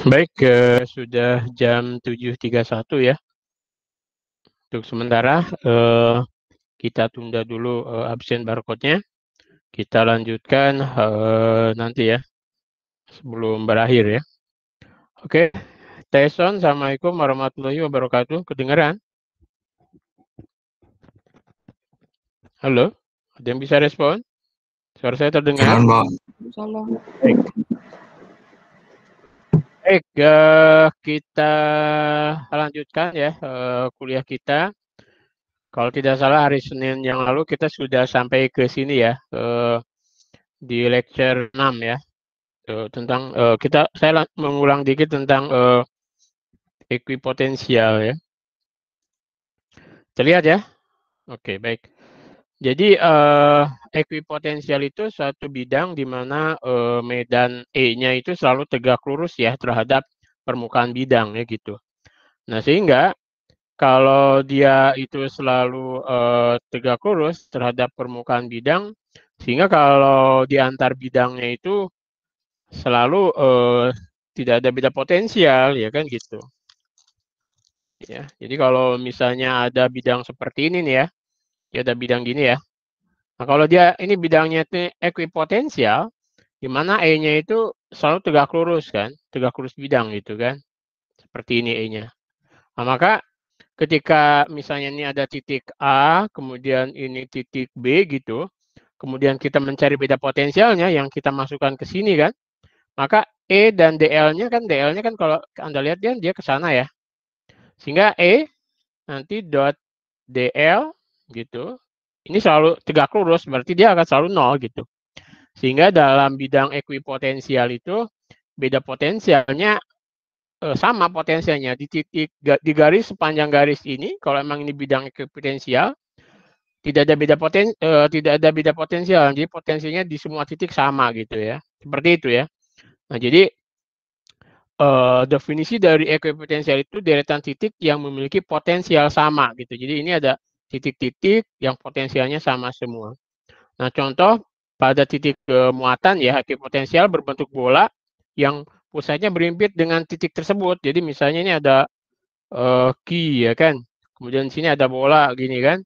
Baik, sudah jam 7.31 ya. Untuk sementara kita tunda dulu absen barcode-nya. Kita lanjutkan nanti ya, sebelum berakhir ya. Oke, Tyson, Assalamualaikum warahmatullahi wabarakatuh. Kedengaran? Halo, ada yang bisa respon? Suara saya terdengar? Jalan, Pak. Baik. Baik, kita lanjutkan ya kuliah kita. Kalau tidak salah hari Senin yang lalu kita sudah sampai ke sini ya, di lecture 6 ya. Tentang saya mengulang dikit tentang ekuipotensial ya. Terlihat ya? Oke, baik. Jadi ekuipotensial itu suatu bidang di mana medan E-nya itu selalu tegak lurus ya terhadap permukaan bidang ya gitu. Nah, sehingga kalau dia itu selalu tegak lurus terhadap permukaan bidang, sehingga kalau di antar bidangnya itu selalu tidak ada beda potensial ya kan gitu. Ya, jadi kalau misalnya ada bidang seperti ini nih ya, dia ada bidang gini ya. Nah, kalau dia ini bidangnya itu ekuipotensial, di mana E-nya itu selalu tegak lurus kan, tegak lurus bidang gitu kan. Seperti ini E-nya. Nah, maka ketika misalnya ini ada titik A, kemudian ini titik B gitu, kemudian kita mencari beda potensialnya yang kita masukkan ke sini kan, maka E dan DL-nya kan kalau Anda lihat dia ke sana ya. Sehingga E nanti dot DL gitu, ini selalu tegak lurus, berarti dia akan selalu 0 gitu. Sehingga dalam bidang ekuipotensial itu, beda potensialnya sama potensialnya di titik di garis sepanjang garis ini, kalau emang ini bidang ekuipotensial, tidak ada beda potensial, jadi potensinya di semua titik sama gitu ya, seperti itu ya. Nah, jadi definisi dari ekuipotensial itu deretan titik yang memiliki potensial sama gitu. Jadi ini ada titik-titik yang potensialnya sama semua. Nah, contoh pada titik muatan ya, ekuipotensial berbentuk bola yang pusatnya berhimpit dengan titik tersebut. Jadi misalnya ini ada key ya kan, kemudian sini ada bola gini kan,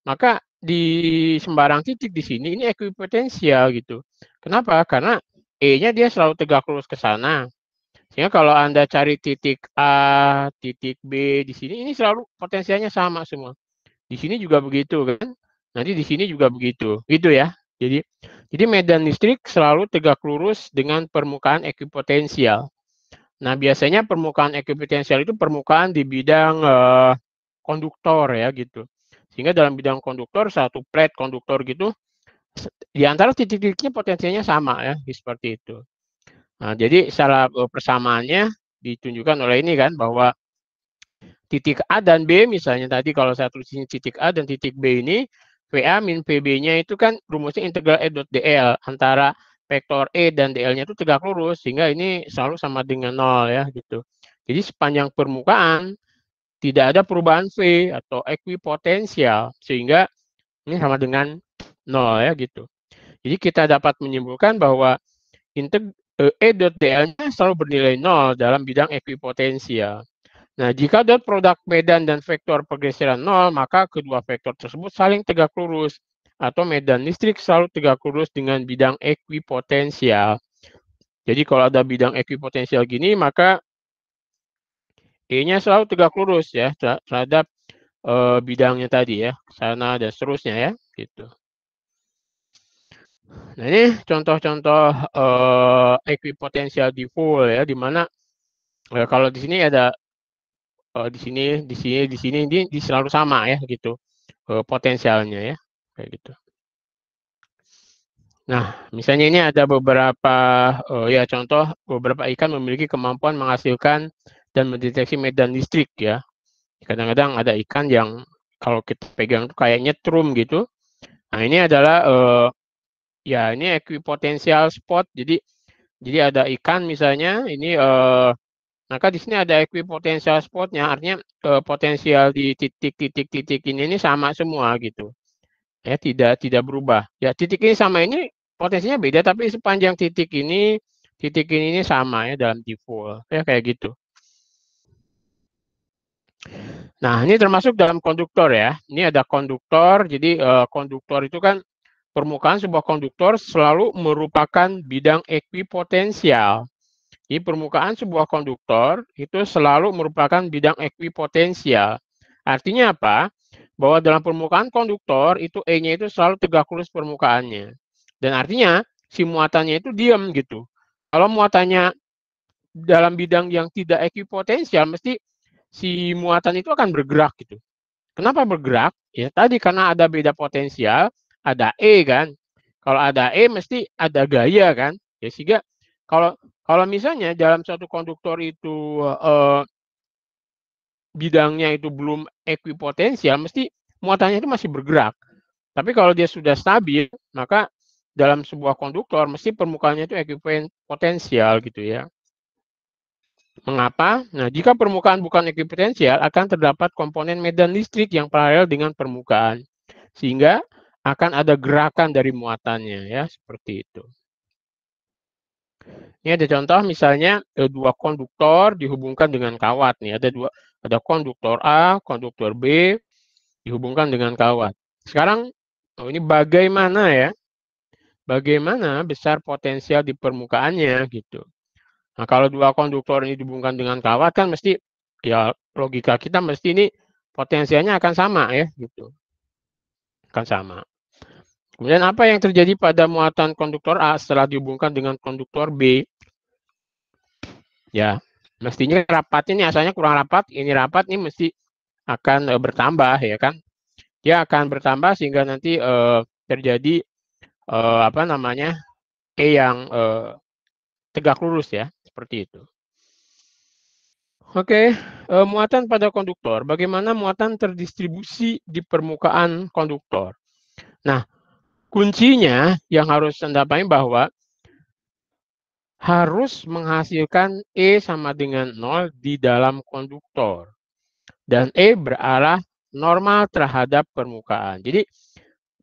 maka di sembarang titik di sini ini ekuipotensial gitu. Kenapa? Karena E-nya dia selalu tegak lurus ke sana. Sehingga kalau Anda cari titik A, titik B di sini, ini selalu potensialnya sama semua. Di sini juga begitu kan. Nanti di sini juga begitu. Gitu ya. Jadi medan listrik selalu tegak lurus dengan permukaan ekuipotensial. Nah, biasanya permukaan ekuipotensial itu permukaan di bidang konduktor ya gitu. Sehingga dalam bidang konduktor, satu plate konduktor gitu, di antara titik-titiknya potensialnya sama ya, seperti itu. Nah, jadi secara persamaannya ditunjukkan oleh ini kan, bahwa titik A dan B misalnya tadi kalau saya tulis ini titik A dan titik B ini, VA min PB-nya itu kan rumusnya integral E dot DL antara vektor E dan DL-nya itu tegak lurus, sehingga ini selalu sama dengan 0 ya gitu. Jadi sepanjang permukaan tidak ada perubahan V atau ekuipotensial, sehingga ini sama dengan 0 ya gitu. Jadi kita dapat menyimpulkan bahwa E dot DL-nya selalu bernilai 0 dalam bidang ekuipotensial. Nah, jika dot produk medan dan vektor pergeseran 0, maka kedua vektor tersebut saling tegak lurus, atau medan listrik selalu tegak lurus dengan bidang ekuipotensial. Jadi kalau ada bidang ekuipotensial gini, maka E-nya selalu tegak lurus ya terhadap bidangnya tadi ya, sana dan seterusnya ya, gitu. Nah, ini contoh-contoh ekuipotensial dipol ya, di mana kalau di sini ada di sini ini selalu sama ya gitu potensialnya ya, kayak gitu. Nah, misalnya ini ada beberapa ya contoh beberapa ikan memiliki kemampuan menghasilkan dan mendeteksi medan listrik ya. Kadang-kadang ada ikan yang kalau kita pegang tuh kayak nyetrum gitu. Nah, ini adalah ya ini ekuipotensial spot. Jadi ada ikan misalnya ini maka di sini ada ekuipotensial spotnya, artinya potensial di titik-titik ini sama semua gitu. Ya, tidak berubah. Ya, titik ini sama ini potensinya beda, tapi sepanjang titik ini titik ini sama ya dalam dipole ya kayak gitu. Nah, ini termasuk dalam konduktor ya. Ini ada konduktor, jadi konduktor itu kan permukaan sebuah konduktor selalu merupakan bidang ekuipotensial. Di permukaan sebuah konduktor itu selalu merupakan bidang ekuipotensial. Artinya apa? Bahwa dalam permukaan konduktor itu E-nya itu selalu tegak lurus permukaannya. Dan artinya si muatannya itu diam gitu. Kalau muatannya dalam bidang yang tidak ekuipotensial, mesti si muatan itu akan bergerak gitu. Kenapa bergerak? Ya tadi karena ada beda potensial, ada E kan. Kalau ada E mesti ada gaya kan. Ya sehingga kalau kalau misalnya dalam suatu konduktor itu bidangnya itu belum ekuipotensial, mesti muatannya itu masih bergerak. Tapi kalau dia sudah stabil, maka dalam sebuah konduktor mesti permukaannya itu ekuipotensial gitu ya. Mengapa? Nah, jika permukaan bukan ekuipotensial, akan terdapat komponen medan listrik yang paralel dengan permukaan. Sehingga akan ada gerakan dari muatannya ya, seperti itu. Ini ada contoh misalnya dua konduktor dihubungkan dengan kawat nih. Ada konduktor A, konduktor B dihubungkan dengan kawat. Sekarang ini bagaimana ya? Bagaimana besar potensial di permukaannya gitu. Nah, kalau dua konduktor ini dihubungkan dengan kawat kan mesti ya logika kita mesti ini potensialnya akan sama ya gitu. Akan sama. Kemudian apa yang terjadi pada muatan konduktor A setelah dihubungkan dengan konduktor B? Ya, mestinya rapatnya ini asalnya kurang rapat, ini rapat ini mesti akan bertambah ya kan. Dia akan bertambah sehingga nanti terjadi apa namanya? E yang tegak lurus ya, seperti itu. Oke, muatan pada konduktor. Bagaimana muatan terdistribusi di permukaan konduktor? Nah, kuncinya yang harus Anda pahami bahwa harus menghasilkan E sama dengan 0 di dalam konduktor. Dan E berarah normal terhadap permukaan. Jadi,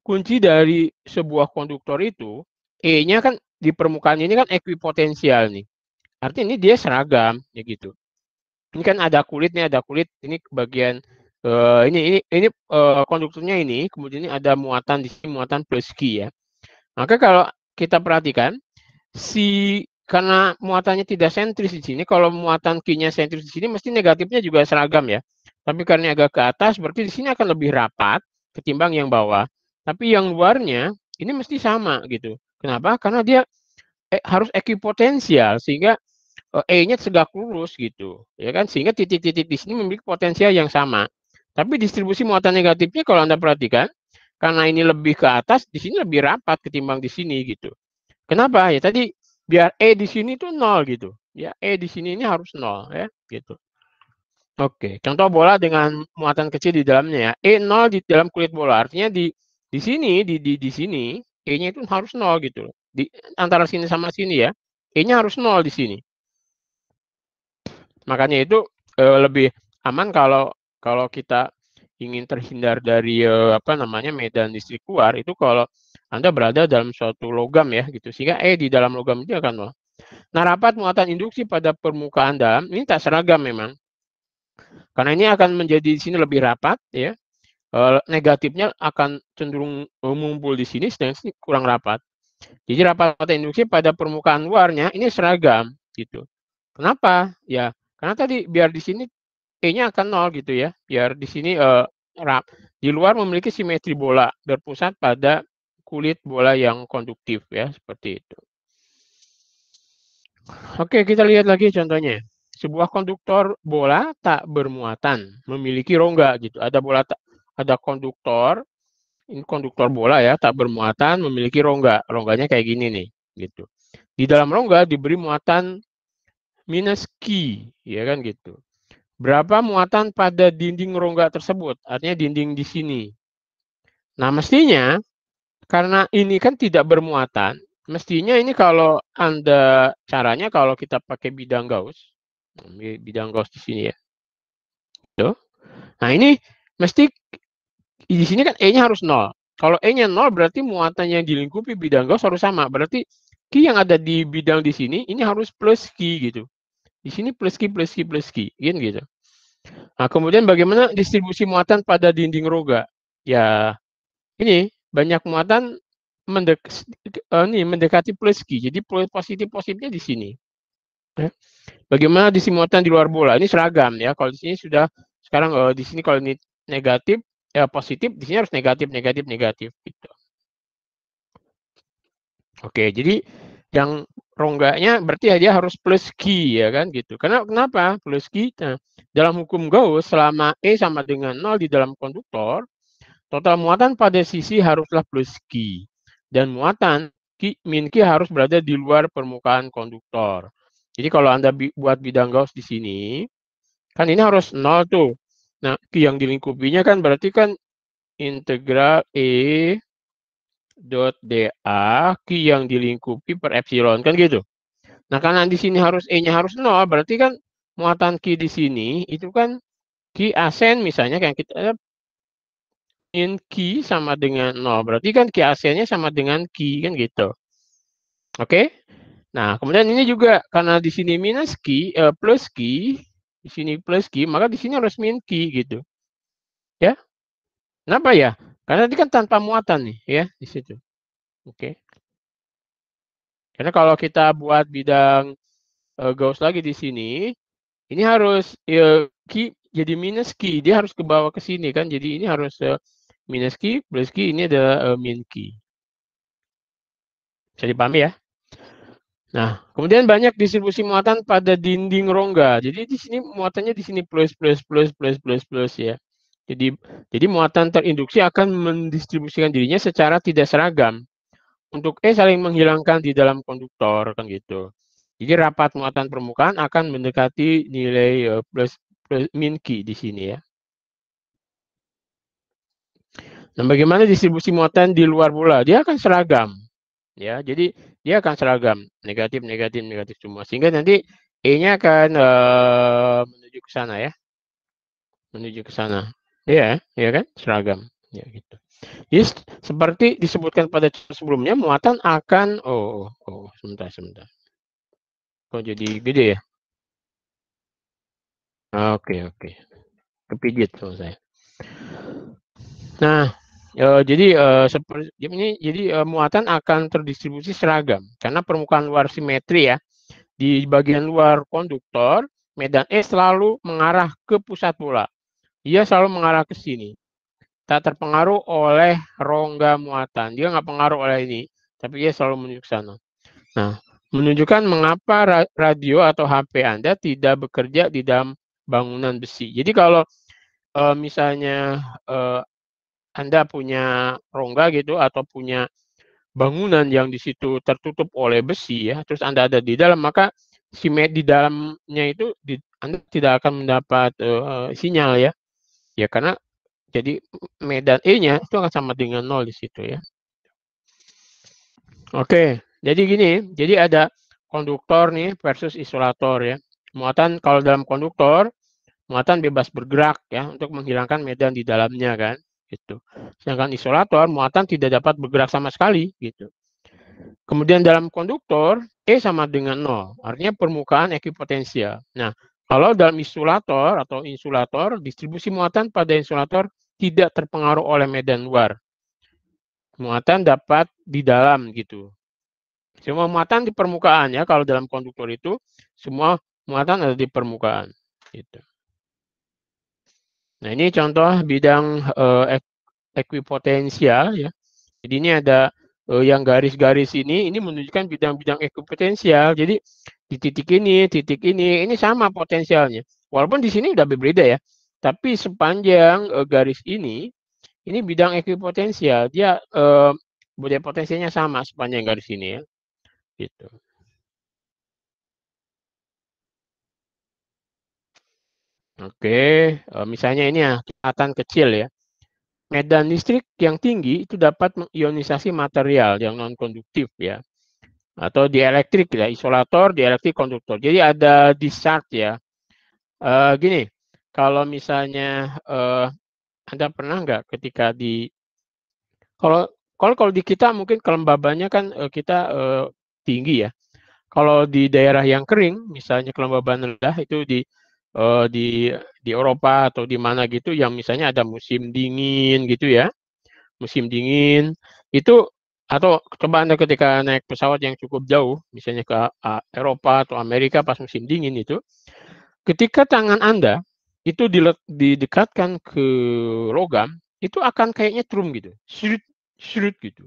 kunci dari sebuah konduktor itu, E-nya kan di permukaan ini kan ekuipotensial nih. Artinya ini dia seragam, ya gitu. Ini kan ada kulit nih, ada kulit. Ini bagian ini konduktornya ini, kemudian ini ada muatan di sini, muatan plus Q ya. Maka kalau kita perhatikan, karena muatannya tidak sentris di sini, kalau muatan Q-nya sentris di sini, mesti negatifnya juga seragam ya. Tapi karena agak ke atas, berarti di sini akan lebih rapat ketimbang yang bawah. Tapi yang luarnya, ini mesti sama gitu. Kenapa? Karena dia harus ekuipotensial, sehingga E-nya tegak lurus gitu, ya kan? Sehingga titik-titik di sini memiliki potensial yang sama. Tapi distribusi muatan negatifnya kalau Anda perhatikan, karena ini lebih ke atas, di sini lebih rapat ketimbang di sini gitu. Kenapa? Ya tadi biar E di sini tuh 0 gitu. Ya, E di sini ini harus 0 ya, gitu. Oke, contoh bola dengan muatan kecil di dalamnya ya. E 0 di dalam kulit bola. Artinya di sini di sini E-nya itu harus 0 gitu. Di antara sini sama sini ya. E-nya harus 0 di sini. Makanya itu lebih aman kalau kita ingin terhindar dari apa namanya medan listrik keluar itu kalau Anda berada dalam suatu logam ya gitu sehingga di dalam logam itu akan 0. Nah, rapat muatan induksi pada permukaan dalam ini tak seragam memang. Karena ini akan menjadi di sini lebih rapat ya. Negatifnya akan cenderung mengumpul di sini sedangkan sini kurang rapat. Jadi rapat muatan induksi pada permukaan luarnya ini seragam gitu. Kenapa? Ya, karena tadi biar di sini E-nya akan 0 gitu ya. Biar di sini di luar memiliki simetri bola berpusat pada kulit bola yang konduktif ya, seperti itu. Oke, kita lihat lagi contohnya. Sebuah konduktor bola tak bermuatan memiliki rongga gitu. Ada konduktor, ini konduktor bola ya, tak bermuatan memiliki rongga. Rongganya kayak gini nih, gitu. Di dalam rongga diberi muatan minus Q, ya kan gitu. Berapa muatan pada dinding rongga tersebut? Artinya dinding di sini. Nah, mestinya karena ini kan tidak bermuatan, mestinya ini kalau caranya kalau kita pakai bidang Gauss di sini ya. Tuh. Nah, ini mesti di sini kan E-nya harus 0. Kalau E-nya 0 berarti muatan yang dilingkupi bidang Gauss harus sama. Berarti Q yang ada di bidang di sini ini harus plus Q gitu. Di sini plus Q plus Q plus Q, gitu. Nah, kemudian bagaimana distribusi muatan pada dinding rongga? Ya, ini banyak muatan mendekati plus Q. Jadi positif-positifnya di sini. Ya. Bagaimana distribusi muatan di luar bola? Ini seragam ya. Kalau di sini sudah sekarang di sini kalau ini negatif ya positif, di sini harus negatif negatif negatif gitu. Oke, jadi yang rongganya berarti ya dia harus plus Q ya kan gitu. Karena kenapa plus Q? Nah, dalam hukum Gauss selama E sama dengan 0 di dalam konduktor, total muatan pada sisi haruslah plus Q. Dan muatan min Q harus berada di luar permukaan konduktor. Jadi kalau Anda buat bidang Gauss di sini, kan ini harus 0 tuh. Nah, Q yang dilingkupinya kan berarti kan integral E dot dA Q yang dilingkupi per epsilon kan gitu. Nah, karena di sini harus E-nya harus 0, berarti kan muatan Q di sini itu kan Q asen misalnya kayak kita min Q sama dengan 0. Berarti kan Q asennya sama dengan Q kan gitu. Oke? Nah, kemudian ini juga karena di sini minus Q plus Q, di sini plus Q, maka di sini harus min Q gitu. Ya. Kenapa ya? Karena ini kan tanpa muatan nih ya di situ. Oke. Karena kalau kita buat bidang Gauss lagi di sini, ini harus Q jadi minus Q, dia harus ke bawah ke sini kan. Jadi ini harus minus Q plus Q ini adalah min Q. Bisa dipahami ya? Nah, kemudian banyak distribusi muatan pada dinding rongga. Jadi di sini muatannya di sini plus plus plus plus plus plus ya. Jadi muatan terinduksi akan mendistribusikan dirinya secara tidak seragam. Untuk E saling menghilangkan di dalam konduktor kan gitu. Jadi rapat muatan permukaan akan mendekati nilai plus min Q di sini ya. Nah, bagaimana distribusi muatan di luar bola? Dia akan seragam. Ya, jadi dia akan seragam, negatif, negatif, negatif semua. Sehingga nanti E-nya akan menuju ke sana ya, menuju ke sana. Iya, ya kan, seragam. Ya gitu. Jadi seperti disebutkan pada sebelumnya, muatan akan sebentar, sebentar. Kok jadi gede ya? Oke, oke. Kepijit sama saya. Nah, seperti ini, jadi muatan akan terdistribusi seragam karena permukaan luar simetri ya. Di bagian luar konduktor, medan E selalu mengarah ke pusat bola. Dia selalu mengarah ke sini. Tak terpengaruh oleh rongga muatan. Dia nggak pengaruh oleh ini, tapi dia selalu menuju ke sana. Nah, menunjukkan mengapa radio atau HP Anda tidak bekerja di dalam bangunan besi. Jadi kalau misalnya Anda punya rongga gitu atau punya bangunan yang di situ tertutup oleh besi ya, terus Anda ada di dalam, maka di dalamnya itu Anda tidak akan mendapat sinyal ya. Ya karena jadi medan E-nya itu akan sama dengan 0 di situ ya. Oke, jadi gini, jadi ada konduktor nih versus isolator ya. Muatan kalau dalam konduktor, muatan bebas bergerak ya untuk menghilangkan medan di dalamnya kan, gitu. Sedangkan isolator, muatan tidak dapat bergerak sama sekali gitu. Kemudian dalam konduktor, E sama dengan 0, artinya permukaan ekuipotensial. Nah, kalau dalam isolator atau insulator, distribusi muatan pada insulator tidak terpengaruh oleh medan luar. Muatan dapat di dalam gitu. Semua muatan di permukaan ya, kalau dalam konduktor itu, semua muatan ada di permukaan. Gitu. Nah, ini contoh bidang ekuipotensial ya. Jadi ini ada yang garis-garis ini menunjukkan bidang-bidang ekuipotensial. Jadi di titik ini sama potensialnya. Walaupun di sini udah berbeda ya. Tapi sepanjang garis ini bidang ekuipotensial. Dia budaya potensinya sama sepanjang garis ini ya. Gitu. Oke, misalnya ini ya, kelihatan kecil ya. Medan listrik yang tinggi itu dapat mengionisasi material yang non-konduktif ya. Atau dielektrik ya, isolator, dielektrik, konduktor. Jadi ada discharge ya. Gini, kalau misalnya Anda pernah nggak ketika kalau di kita mungkin kelembabannya kan kita tinggi ya. Kalau di daerah yang kering, misalnya kelembaban rendah itu di Eropa atau di mana gitu yang misalnya ada musim dingin gitu ya, musim dingin itu atau coba Anda ketika naik pesawat yang cukup jauh, misalnya ke Eropa atau Amerika pas musim dingin itu, ketika tangan Anda itu didekatkan ke logam, itu akan kayaknya trum gitu, srut srut gitu.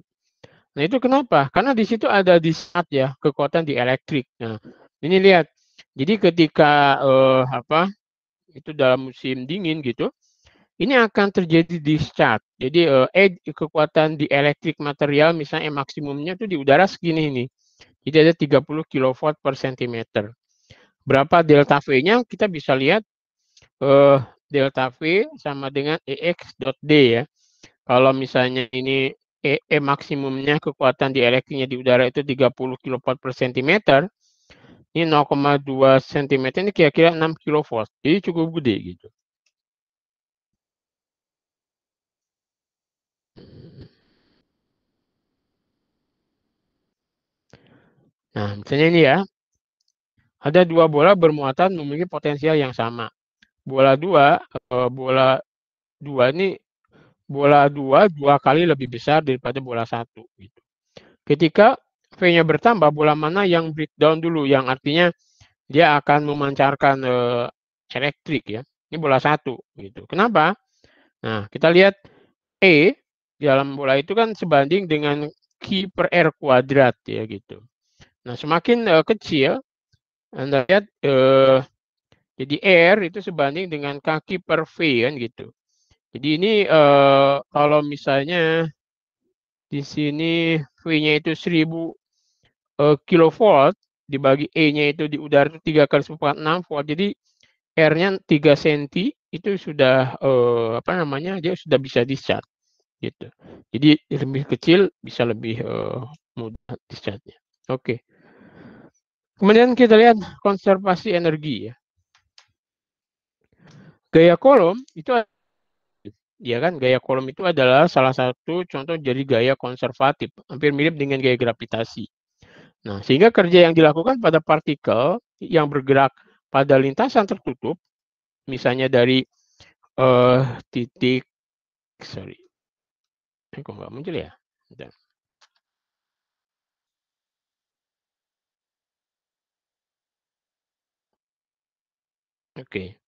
Nah itu kenapa? Karena di situ ada disat ya, kekuatan dielektrik. Nah, ini lihat. Jadi ketika itu dalam musim dingin gitu, ini akan terjadi discharge. Jadi kekuatan dielektrik material misalnya maksimumnya itu di udara segini ini. Jadi ada 30 kilowatt per centimeter. Berapa delta V-nya kita bisa lihat delta V sama dengan EX dot D ya. Kalau misalnya ini maksimumnya kekuatan dielektriknya di udara itu 30 kilowatt per centimeter, ini 0,2 cm ini kira-kira 6 kilowatt. Jadi cukup gede gitu. Nah, misalnya ini ya, ada dua bola bermuatan memiliki potensial yang sama. Bola dua ini bola dua kali lebih besar daripada bola satu. Gitu. Ketika V-nya bertambah, bola mana yang breakdown dulu, yang artinya dia akan memancarkan elektrik ya. Ini bola satu gitu. Kenapa? Nah, kita lihat E di dalam bola itu kan sebanding dengan Q per R kuadrat ya gitu. Nah, semakin kecil Anda lihat jadi R itu sebanding dengan kaki per V kan gitu. Jadi ini kalau misalnya di sini V-nya itu 1000 kilovolt dibagi E-nya itu di udara itu 3 kali 10⁴ volt. Jadi R-nya 3 cm itu sudah apa namanya? Dia sudah bisa discharge gitu. Jadi lebih kecil bisa lebih mudah discharge-nya. Oke. Kemudian kita lihat konservasi energi ya. Gaya Coulomb itu ya kan gaya Coulomb itu adalah salah satu contoh jadi gaya konservatif, hampir mirip dengan gaya gravitasi. Nah, sehingga kerja yang dilakukan pada partikel yang bergerak pada lintasan tertutup, misalnya dari titik, sorry, kok nggak muncul ya? Bentar. Oke,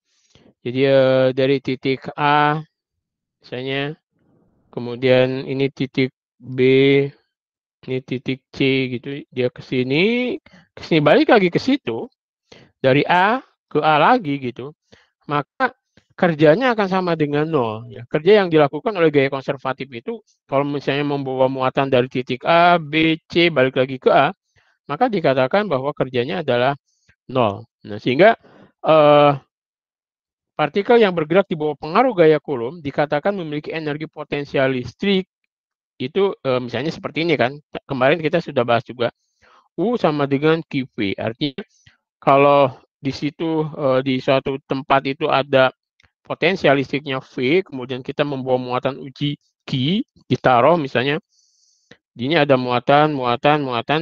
jadi dari titik A, misalnya, kemudian ini titik B, ini titik C gitu, dia ke sini balik lagi ke situ, dari A ke A lagi gitu, maka kerjanya akan sama dengan nol. Ya. Kerja yang dilakukan oleh gaya konservatif itu, kalau misalnya membawa muatan dari titik A, B, C, balik lagi ke A, maka dikatakan bahwa kerjanya adalah nol. Nah, sehingga partikel yang bergerak di bawah pengaruh gaya Coulomb dikatakan memiliki energi potensial listrik itu misalnya seperti ini kan. Kemarin kita sudah bahas juga U sama dengan QV. Artinya kalau di situ di suatu tempat itu ada potensial listriknya V, kemudian kita membawa muatan uji Q, ditaruh misalnya, ini ada muatan,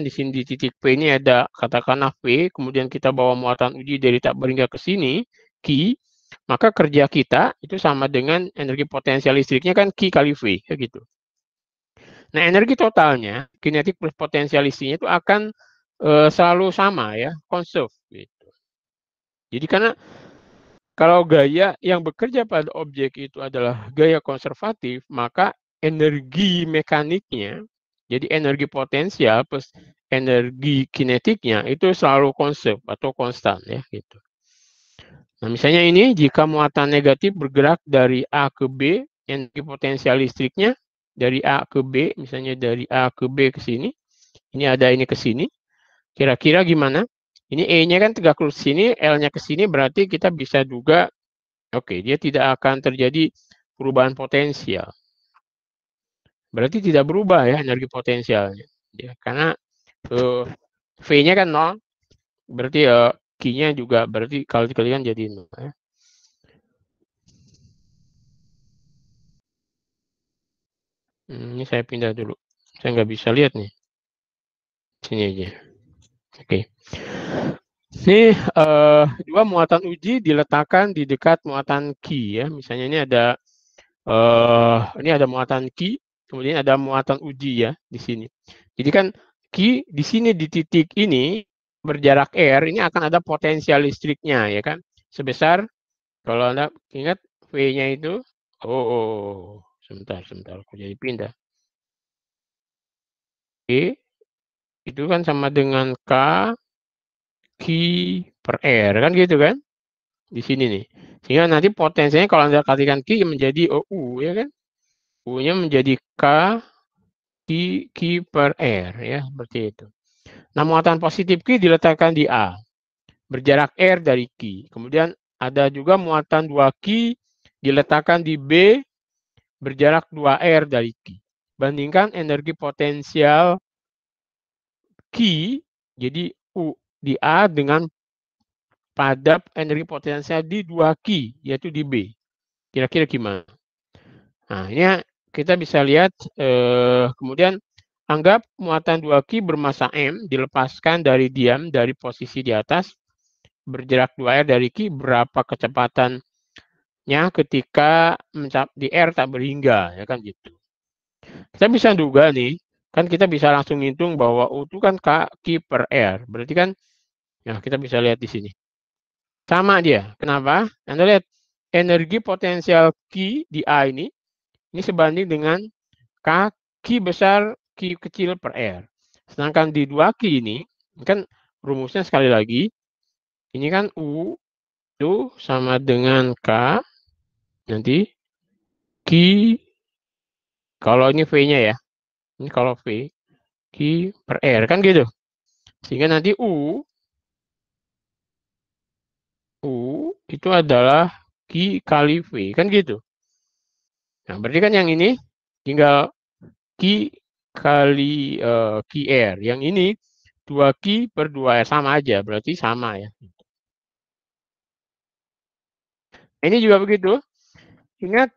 di sini di titik P ini ada katakanlah V, kemudian kita bawa muatan uji dari tak berhingga ke sini, Q, maka kerja kita itu sama dengan energi potensial listriknya kan Q kali V, kayak gitu. Nah, energi totalnya, kinetik plus potensial listriknya itu akan selalu sama ya, conserve. Gitu. Jadi karena kalau gaya yang bekerja pada objek itu adalah gaya konservatif, maka energi mekaniknya, jadi energi potensial plus energi kinetiknya itu selalu conserve atau konstan ya gitu. Nah, misalnya ini jika muatan negatif bergerak dari A ke B, energi potensial listriknya dari A ke B, misalnya dari A ke B ke sini, ini ada ini ke sini, kira-kira gimana? Ini E-nya kan tegak lurus sini, L-nya ke sini, berarti kita bisa juga oke, dia tidak akan terjadi perubahan potensial. Berarti tidak berubah ya energi potensialnya. Ya, karena V-nya kan 0, berarti Q-nya juga berarti kalau dikalikan jadi 0. Ya. Ini saya pindah dulu. Saya nggak bisa lihat nih. Sini aja. Oke. Ini dua muatan uji diletakkan di dekat muatan Q ya. Misalnya ini ada muatan Q, kemudian ada muatan uji ya di sini. Jadi kan Q di sini di titik ini berjarak R ini akan ada potensial listriknya ya kan. Sebesar kalau Anda ingat V-nya itu sebentar kok jadi pindah. E itu kan sama dengan K Q per R kan gitu kan? Di sini nih. Sehingga nanti potensinya kalau Anda kalikan Q menjadi OU ya kan? U-nya menjadi K Q per R ya, seperti itu. Nah, muatan positif Q diletakkan di A, berjarak R dari Q. Kemudian ada juga muatan 2Q diletakkan di B, berjarak 2R dari Q. Bandingkan energi potensial Q, jadi U di A dengan pada energi potensial di 2Q, yaitu di B. Kira-kira gimana? Nah, ini kita bisa lihat, kemudian anggap muatan 2Q bermassa M dilepaskan dari diam dari posisi di atas, berjarak 2R dari Q, berapa kecepatannya ketika di R tak berhingga, ya kan gitu. Kita bisa duga nih, kan kita bisa langsung ngitung bahwa U itu kan Q per R. Berarti kan, ya kita bisa lihat di sini. Sama dia. Kenapa? Anda lihat, energi potensial Q di A ini sebanding dengan Q besar Q kecil per R. Sedangkan di 2Q ini kan rumusnya sekali lagi, ini kan U itu sama dengan K, nanti Q, kalau ini V-nya ya, ini kalau V, Q per R, kan gitu. Sehingga nanti U itu adalah Q kali V, kan gitu. Nah, berarti kan yang ini tinggal Q kali QR. Yang ini 2Q per 2R, sama aja, berarti sama ya. Ini juga begitu. Ingat,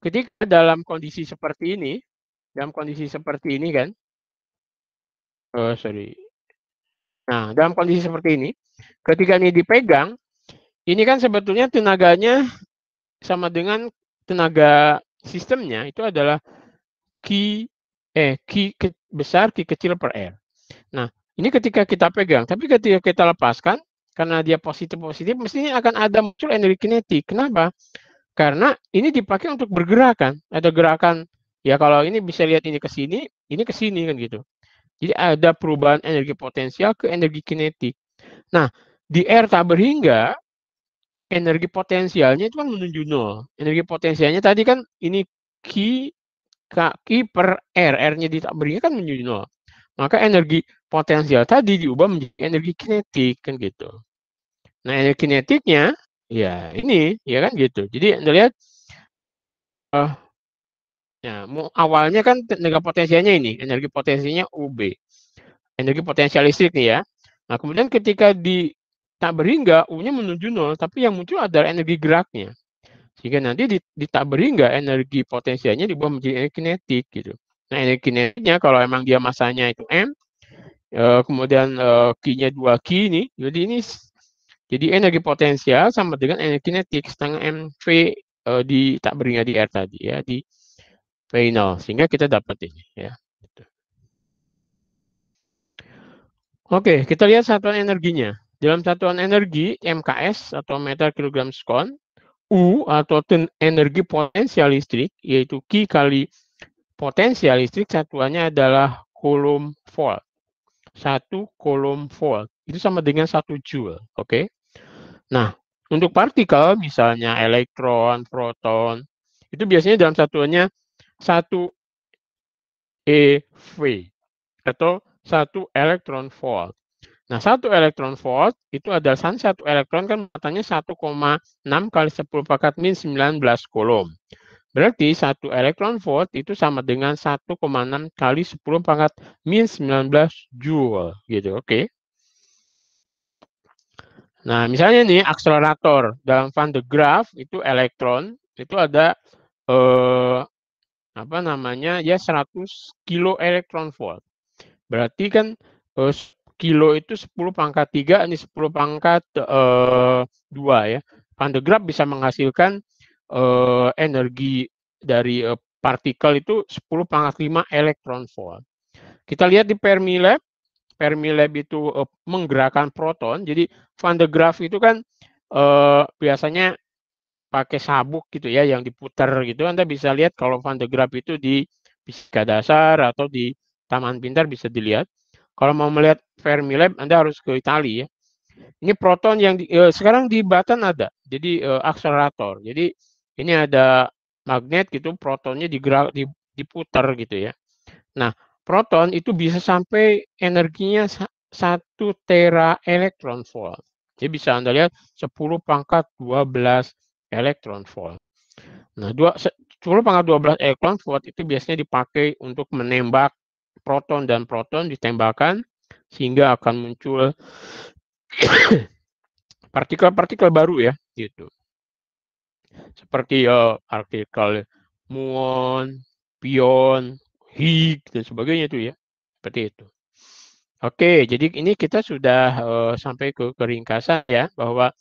ketika dalam kondisi seperti ini kan, sorry. Nah, dalam kondisi seperti ini, ketika ini dipegang, ini kan sebetulnya tenaganya sama dengan tenaga sistemnya itu adalah Q besar Q kecil per R. Nah, ini ketika kita pegang, tapi ketika kita lepaskan, karena dia positif, mestinya akan ada muncul energi kinetik. Kenapa? Karena ini dipakai untuk bergerakan. Ada gerakan, ya kalau ini bisa lihat ini ke sini kan gitu. Jadi ada perubahan energi potensial ke energi kinetik. Nah, di R tak berhingga, energi potensialnya itu kan menuju 0. Energi potensialnya tadi kan ini Q per R. R-nya di tak berhingga kan menuju 0. Maka energi potensial tadi diubah menjadi energi kinetik kan gitu. Nah, energi kinetiknya ya ini ya kan gitu. Jadi Anda lihat ya, awalnya kan tenaga potensialnya ini, energi potensinya UB. Energi potensial listrik nih ya. Nah, kemudian ketika tak berhingga, U-nya menuju 0, tapi yang muncul adalah energi geraknya. Sehingga nanti di tak berhingga, energi potensialnya diubah menjadi energi kinetik gitu. Nah, energi kinetiknya kalau emang dia masanya itu M, kemudian Q-nya 2Q ini, jadi energi potensial sama dengan energi kinetik setengah MV di tak berhingga di R tadi ya, di V0, sehingga kita dapat ini ya. Oke, kita lihat satuan energinya. Dalam satuan energi MKS atau meter kilogram sekon, U atau energi potensial listrik yaitu Q kali potensial listrik satuannya adalah coulomb volt. 1 coulomb volt itu sama dengan 1 joule. Oke. Nah, untuk partikel misalnya elektron, proton, itu biasanya dalam satuannya 1 eV atau 1 elektron volt. Nah, 1 elektron volt itu adalah 1 elektron kan matanya 1,6 kali 10 pangkat min 19 coulomb. Berarti 1 elektron volt itu sama dengan 1,6 kali 10 pangkat min 19 joule gitu. Oke. Nah, misalnya nih akselerator dalam Van de Graaff itu elektron itu ada apa namanya ya 100 kilo elektron volt. Berarti kan kilo itu 10 pangkat 3, ini 10 pangkat 2 ya. Van de Graaff bisa menghasilkan energi dari partikel itu 10 pangkat 5 elektron volt. Kita lihat di Fermilab. Fermilab itu menggerakkan proton. Jadi Van de Graaff itu kan biasanya pakai sabuk gitu ya yang diputar gitu. Anda bisa lihat kalau Van de Graaff itu di fisika dasar atau di Taman Pintar bisa dilihat. Kalau mau melihat Fermilab Anda harus ke Italia ya. Ini proton yang sekarang di Batan ada. Jadi akselerator. Jadi ini ada magnet gitu, protonnya diputar gitu ya. Nah, proton itu bisa sampai energinya 1 tera elektron volt. Jadi bisa Anda lihat 10 pangkat 12 elektron volt. Nah, 10 pangkat 12 elektron volt itu biasanya dipakai untuk menembak proton dan proton ditembakkan sehingga akan muncul partikel-partikel baru ya, gitu. Seperti partikel muon, pion, Higgs dan sebagainya itu ya. Seperti itu. Oke, jadi ini kita sudah sampai ke ringkasan ya, bahwa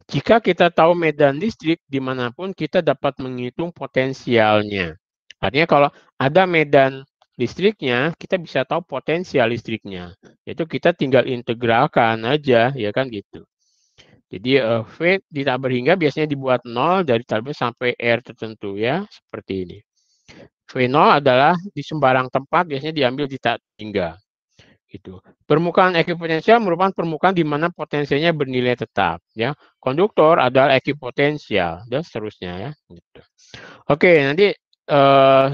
jika kita tahu medan listrik dimanapun kita dapat menghitung potensialnya. Artinya kalau ada medan listriknya, kita bisa tahu potensial listriknya. Yaitu kita tinggal integralkan aja, ya kan gitu. Jadi V ditambah hingga biasanya dibuat 0 dari tabel sampai R tertentu ya, seperti ini. V0 adalah di sembarang tempat biasanya diambil di tak hingga. Gitu. Permukaan ekipotensial merupakan permukaan di mana potensinya bernilai tetap. Ya, konduktor adalah ekipotensial dan seterusnya ya. Gitu. Oke, nanti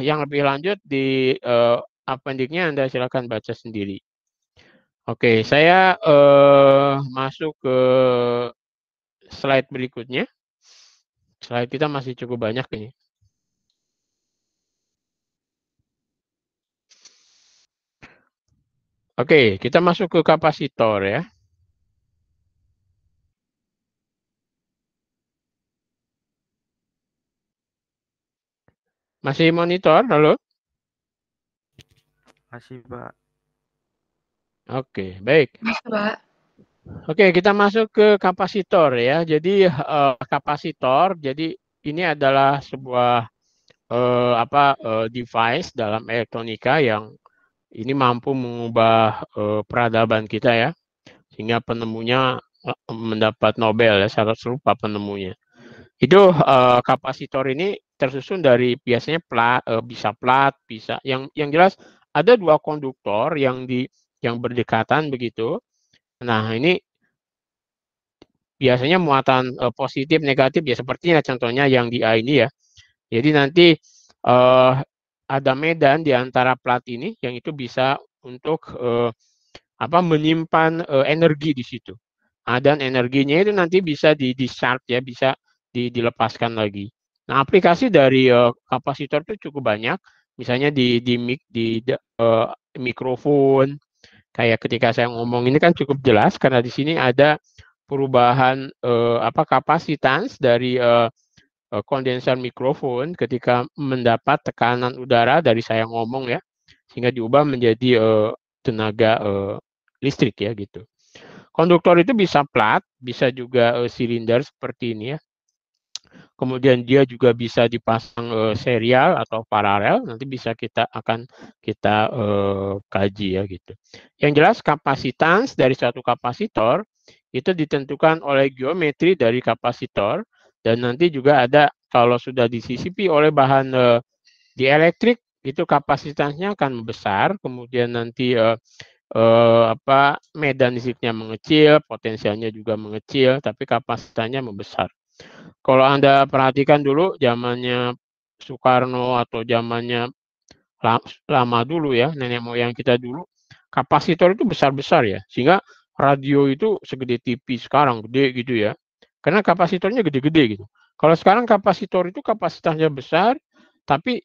yang lebih lanjut di appendiknya Anda silakan baca sendiri. Oke, saya masuk ke slide berikutnya. Slide kita masih cukup banyak ini. Oke, kita masuk ke kapasitor ya. Masih monitor, halo? Masih, Pak. Oke, baik. Masih, Pak. Oke, kita masuk ke kapasitor ya. Jadi kapasitor, jadi ini adalah sebuah device dalam elektronika yang ini mampu mengubah peradaban kita ya, sehingga penemunya mendapat Nobel ya, sangat lupa penemunya. Itu kapasitor ini tersusun dari biasanya bisa plat, bisa yang jelas ada 2 konduktor yang berdekatan begitu. Nah, ini biasanya muatan positif negatif ya sepertinya contohnya yang di A ini ya. Jadi nanti ada medan di antara plat ini yang itu bisa untuk menyimpan energi di situ. Dan energinya itu nanti bisa di-discharge ya, bisa dilepaskan lagi. Nah, aplikasi dari kapasitor itu cukup banyak. Misalnya di mikrofon, kayak ketika saya ngomong ini kan cukup jelas karena di sini ada perubahan kapasitas dari kondensor mikrofon ketika mendapat tekanan udara dari saya ngomong ya, sehingga diubah menjadi tenaga listrik ya gitu. Konduktor itu bisa plat, bisa juga silinder seperti ini ya. Kemudian dia juga bisa dipasang serial atau paralel, nanti bisa kita kaji ya gitu. Yang jelas kapasitas dari suatu kapasitor itu ditentukan oleh geometri dari kapasitor dan nanti juga ada kalau sudah disisipi oleh bahan dielektrik itu kapasitasnya akan membesar, kemudian nanti medan listriknya mengecil, potensialnya juga mengecil, tapi kapasitasnya membesar. Kalau Anda perhatikan dulu zamannya Soekarno atau zamannya lama dulu ya, nenek moyang kita dulu, kapasitor itu besar-besar ya, sehingga radio itu segede TV sekarang, gede gitu ya. Karena kapasitornya gede-gede gitu. Kalau sekarang kapasitor itu kapasitasnya besar, tapi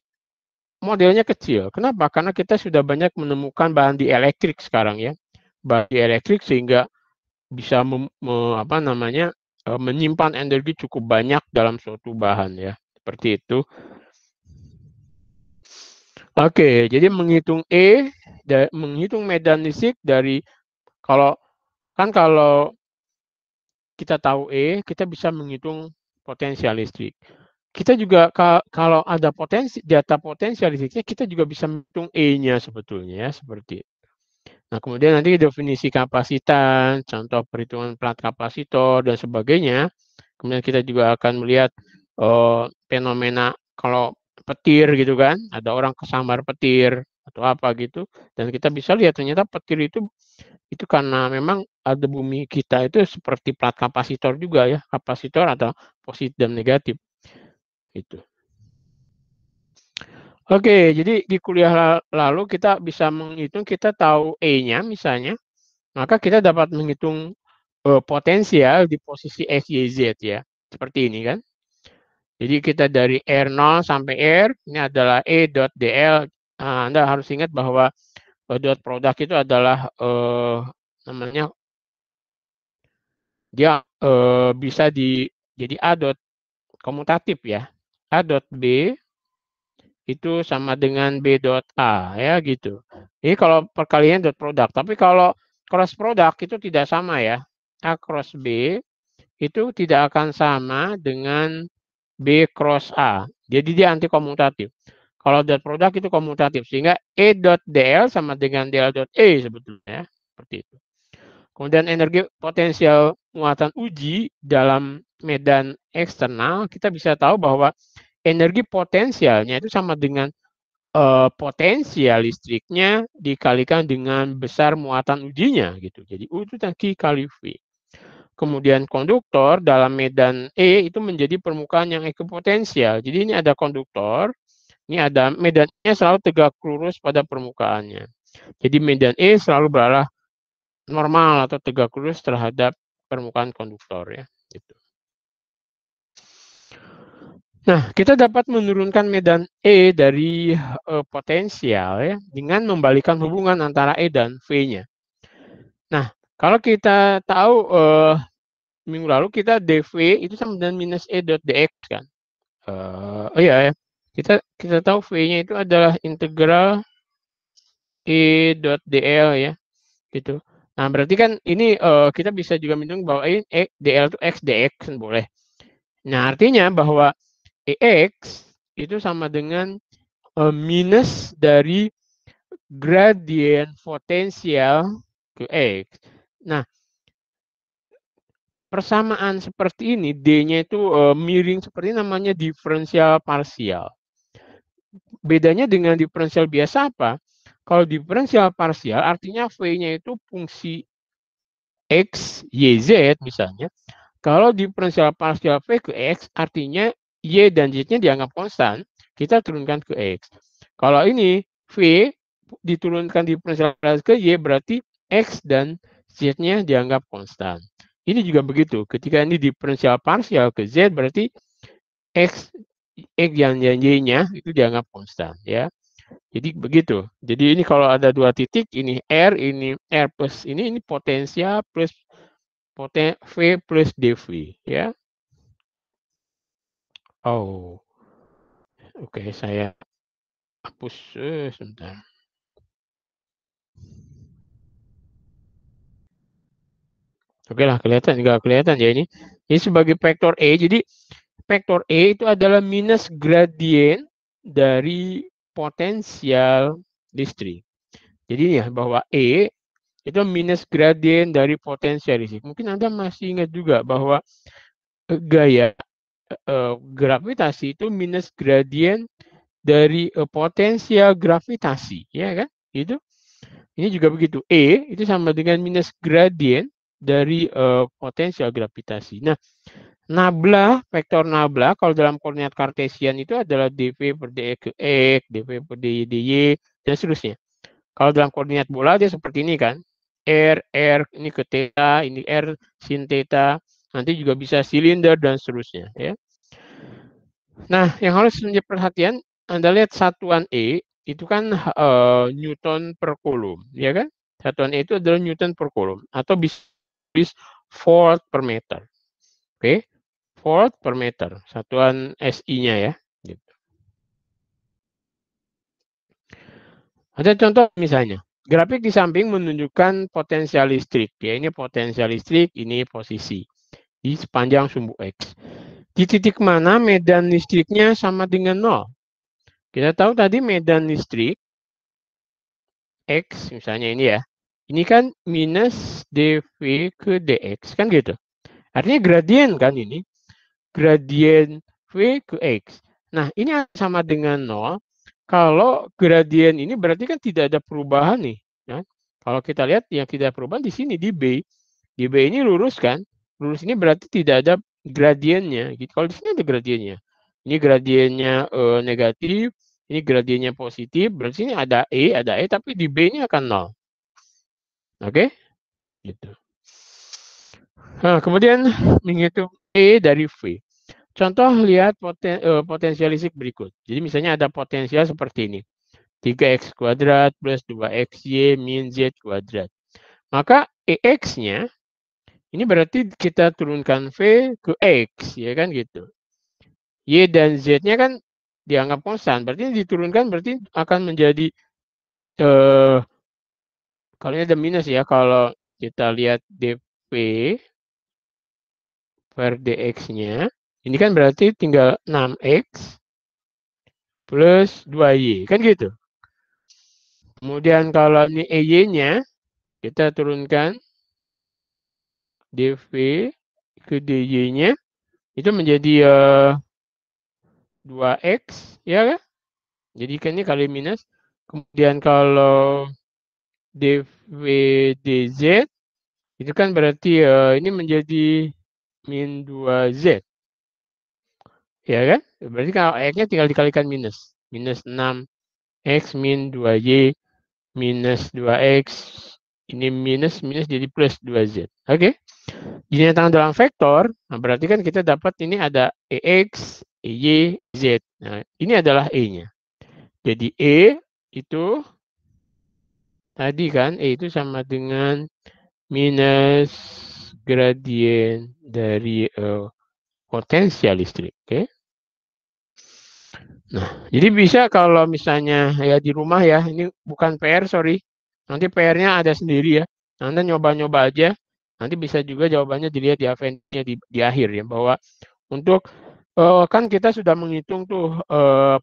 modelnya kecil. Kenapa? Karena kita sudah banyak menemukan bahan dielektrik sekarang ya. Bahan dielektrik sehingga bisa menyimpan energi cukup banyak dalam suatu bahan ya. Seperti itu. Oke, jadi menghitung E menghitung medan listrik dari kalau kita tahu E, kita bisa menghitung potensial listrik. Kita juga kalau ada data potensial listriknya, kita juga bisa menghitung E-nya sebetulnya ya, seperti itu. Nah, kemudian nanti definisi kapasitan, contoh perhitungan plat kapasitor dan sebagainya. Kemudian kita juga akan melihat fenomena kalau petir gitu kan, ada orang kesambar petir atau apa gitu, dan kita bisa lihat ternyata petir itu karena memang ada bumi kita itu seperti plat kapasitor juga ya, kapasitor atau positif dan negatif itu. Oke, jadi di kuliah lalu kita bisa menghitung, kita tahu E-nya misalnya, maka kita dapat menghitung potensial di posisi X, Y, Z ya. Seperti ini kan. Jadi kita dari R0 sampai R, ini adalah E.dl. Anda harus ingat bahwa dot produk itu adalah namanya dia bisa jadi A dot komutatif ya. A dot B itu sama dengan B dot A ya gitu. Ini kalau perkalian dot produk. Tapi kalau cross produk itu tidak sama ya. A cross B itu tidak akan sama dengan B cross A. Jadi dia anti komutatif. Kalau dot produk itu komutatif, sehingga E dot DL sama dengan DL dot E sebetulnya. Seperti itu. Kemudian energi potensial muatan uji dalam medan eksternal, kita bisa tahu bahwa energi potensialnya itu sama dengan potensial listriknya dikalikan dengan besar muatan ujinya gitu. Jadi U itu Q kali V. Kemudian konduktor dalam medan E itu menjadi permukaan yang ekuipotensial. Jadi ini ada konduktor, ini ada medannya selalu tegak lurus pada permukaannya. Jadi medan E selalu berarah normal atau tegak lurus terhadap permukaan konduktor ya. Gitu. Nah, kita dapat menurunkan medan E dari potensial ya dengan membalikan hubungan antara E dan V-nya. Nah, kalau kita tahu minggu lalu kita dV itu sama dengan minus E dot dx kan. Iya ya. Kita tahu V-nya itu adalah integral E dot dl ya. Gitu. Nah, berarti kan ini kita bisa juga menghitung bahwa dl itu x dx kan boleh. Nah, artinya bahwa EX itu sama dengan minus dari gradien potensial ke X. Nah, persamaan seperti ini, D-nya itu miring seperti ini, namanya diferensial parsial. Bedanya dengan diferensial biasa apa? Kalau diferensial parsial artinya V-nya itu fungsi X, Y, Z misalnya. Kalau diferensial parsial V ke X artinya Y dan Z-nya dianggap konstan, kita turunkan ke X. Kalau ini V diturunkan diferensial parsial ke Y berarti X dan Z-nya dianggap konstan. Ini juga begitu. Ketika ini diferensial parsial ke Z berarti X dan Y-nya itu dianggap konstan ya. Jadi begitu. Jadi ini kalau ada dua titik, ini R plus ini potensial plus V plus dV ya. Oh, oke, saya hapus sebentar. Oke lah, nggak kelihatan ya ini. Ini sebagai vektor E. Jadi vektor E itu adalah minus gradien dari potensial listrik. Jadi ya bahwa E itu minus gradien dari potensial listrik. Mungkin Anda masih ingat juga bahwa gaya gravitasi itu minus gradien dari potensial gravitasi, ya kan? Itu. Ini juga begitu. E itu sama dengan minus gradien dari potensial gravitasi. Nah, nabla, vektor nabla kalau dalam koordinat kartesian itu adalah dv per dx ke x, dv per dy dy, dan seterusnya. Kalau dalam koordinat bola dia seperti ini kan. R ini ke theta, ini R sin theta, nanti juga bisa silinder dan seterusnya ya. Nah, yang harus menjadi perhatian, Anda lihat satuan E itu kan Newton per Coulomb, ya kan? Satuan E itu adalah Newton per Coulomb atau bisa volt per meter. Oke, volt per meter, satuan SI-nya ya. Gitu. Ada contoh misalnya, grafik di samping menunjukkan potensial listrik. Ya, ini potensial listrik, ini posisi di sepanjang sumbu X. Di titik mana medan listriknya sama dengan 0? Kita tahu tadi medan listrik X, misalnya ini ya. Ini kan minus dV ke dx, kan gitu. Artinya gradien kan ini. Gradien V ke X. Nah, ini sama dengan 0. Kalau gradien ini berarti kan tidak ada perubahan nih. Ya. Kalau kita lihat yang tidak perubahan di sini, di B. Di B ini lurus kan. Lurus ini berarti tidak ada gradiennya. Gitu. Kalau di sini ada gradiennya. Ini gradiennya negatif. Ini gradiennya positif. Berarti ini ada E, tapi di B ini akan 0. Oke? Gitu. Nah, kemudian menghitung E dari V. Contoh lihat potensial listrik berikut. Jadi misalnya ada potensial seperti ini. 3x kuadrat plus 2xy min z kuadrat. Maka EX-nya ini berarti kita turunkan V ke X, ya kan gitu. Y dan Z-nya kan dianggap konstan. Berarti diturunkan berarti akan menjadi kalau ini ada minus ya, kalau kita lihat dV per dx-nya, ini kan berarti tinggal 6x plus 2y, kan gitu. Kemudian kalau ini EY-nya, kita turunkan dV ke dy-nya, itu menjadi 2x, ya kan? Jadi kan ini kali minus. Kemudian kalau dV dz, itu kan berarti ini menjadi min 2z. Ya kan? Berarti kalau x-nya tinggal dikalikan minus. Minus 6x min 2y minus 2x. Ini minus jadi plus 2z. Oke? Dinyatakan dalam vektor, nah berarti kan kita dapat ini ada EX, EY, Z. Nah, ini adalah E-nya. Jadi E itu tadi kan, E itu sama dengan minus gradien dari potensial listrik. Oke? Nah, jadi bisa kalau misalnya ya di rumah ya, ini bukan PR, sorry. Nanti PR-nya ada sendiri ya. Anda nyoba-nyoba aja. Nanti bisa juga jawabannya dilihat di eventnya di akhir ya, bahwa untuk kan kita sudah menghitung tuh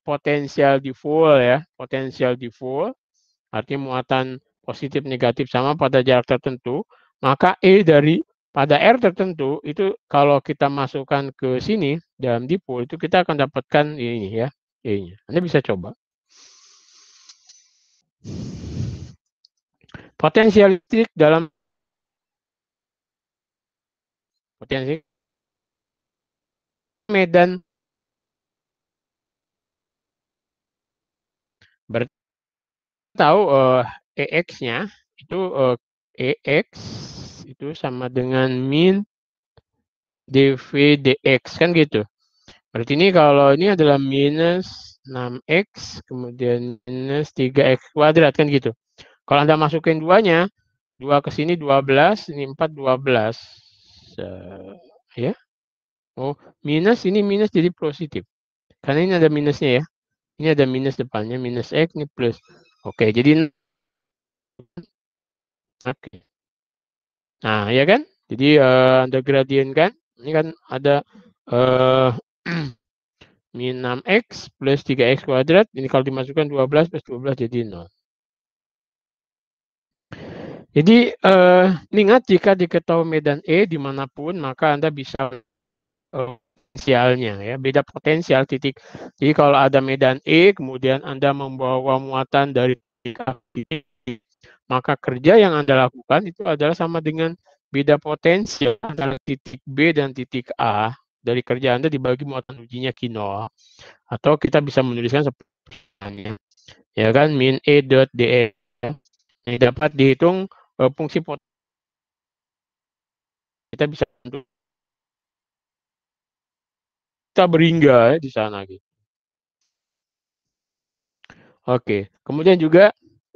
potensial dipole ya, potensial dipole, artinya muatan positif negatif sama pada jarak tertentu, maka E dari pada R tertentu itu kalau kita masukkan ke sini dalam dipole itu kita akan dapatkan ini ya, E-nya. Anda bisa coba. Potensial listrik dalam potensi medan tahu EX-nya itu EX itu sama dengan min dV dx, kan gitu. Berarti ini kalau ini adalah minus 6x kemudian minus 3x kuadrat, kan gitu. Kalau Anda masukin duanya, 2 ke sini 12, ini 4 12. Ya. Oh, minus ini minus jadi positif. Karena ini ada minusnya ya. Ini ada minus depannya, minus x, ini plus. Oke, jadi oke. Nah, ya kan? Jadi ada gradien kan? Ini kan ada min 6x plus 3x kuadrat. Ini kalau dimasukkan 12 plus 12 jadi 0. Jadi ingat jika diketahui medan E dimanapun, maka Anda bisa potensialnya ya, beda potensial titik. Jadi kalau ada medan E, kemudian Anda membawa muatan dari titik A ke titik B, maka kerja yang Anda lakukan itu adalah sama dengan beda potensial antara titik B dan titik A dari kerja Anda dibagi muatan ujinya Q0. Atau kita bisa menuliskan seperti ini, ya kan, min E dot dx. Ini dapat dihitung fungsi potensial. Kita bisa kita berhingga ya, di sana gitu. Oke, kemudian juga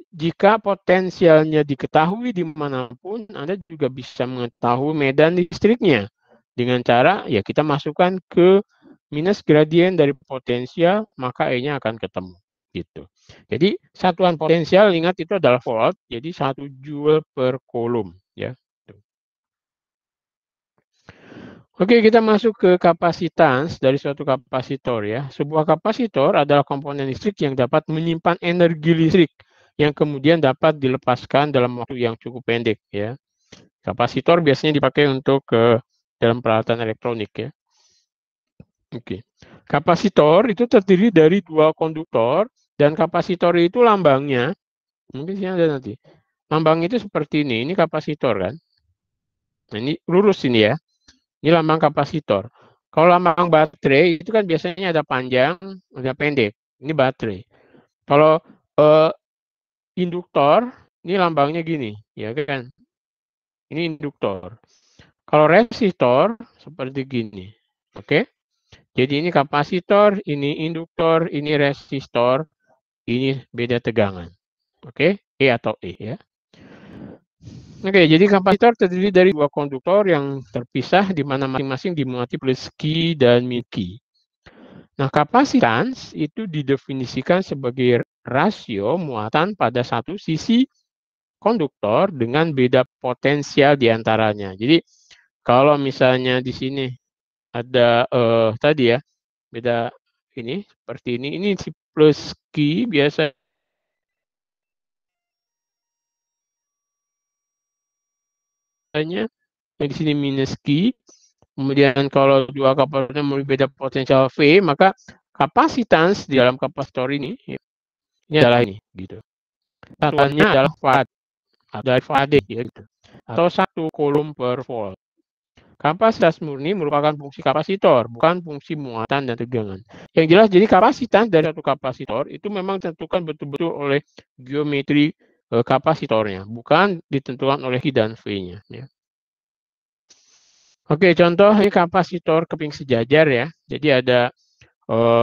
jika potensialnya diketahui dimanapun, Anda juga bisa mengetahui medan listriknya dengan cara ya kita masukkan ke minus gradien dari potensial, maka E-nya akan ketemu. gitu. Jadi satuan potensial ingat itu adalah volt, jadi 1 joule per coulomb ya. Oke, kita masuk ke kapasitas dari suatu kapasitor ya. Sebuah kapasitor adalah komponen listrik yang dapat menyimpan energi listrik yang kemudian dapat dilepaskan dalam waktu yang cukup pendek ya. Kapasitor biasanya dipakai untuk dalam peralatan elektronik ya. Oke. Kapasitor itu terdiri dari 2 konduktor dan kapasitor itu lambangnya mungkin sini ada nanti. Lambang itu seperti ini kapasitor kan. Nah, ini lurus ini ya. Ini lambang kapasitor. Kalau lambang baterai itu kan biasanya ada panjang, ada pendek. Ini baterai. Kalau induktor, ini lambangnya gini, ya kan? Ini induktor. Kalau resistor seperti gini. Oke? Jadi ini kapasitor, ini induktor, ini resistor, ini beda tegangan. Oke? E atau E ya. Oke, jadi kapasitor terdiri dari 2 konduktor yang terpisah di mana masing-masing dimuati plus Q dan min Q. Nah, kapasitas itu didefinisikan sebagai rasio muatan pada satu sisi konduktor dengan beda potensial di antaranya. Jadi, kalau misalnya di sini ada tadi ya, beda ini seperti ini si plus Q biasa yang di sini minus Q. Kemudian kalau dua kapasitor berbeda potensial V, maka kapasitas di dalam kapasitor ini adalah ini gitu. Satuannya adalah Farad dari Faraday ya gitu. Atau 1 coulomb per volt. Kapasitas murni merupakan fungsi kapasitor, bukan fungsi muatan dan tegangan. Yang jelas jadi kapasitas dari satu kapasitor itu memang ditentukan betul-betul oleh geometri kapasitornya, bukan ditentukan oleh Q dan V-nya ya. Oke, contoh ini kapasitor keping sejajar ya. Jadi ada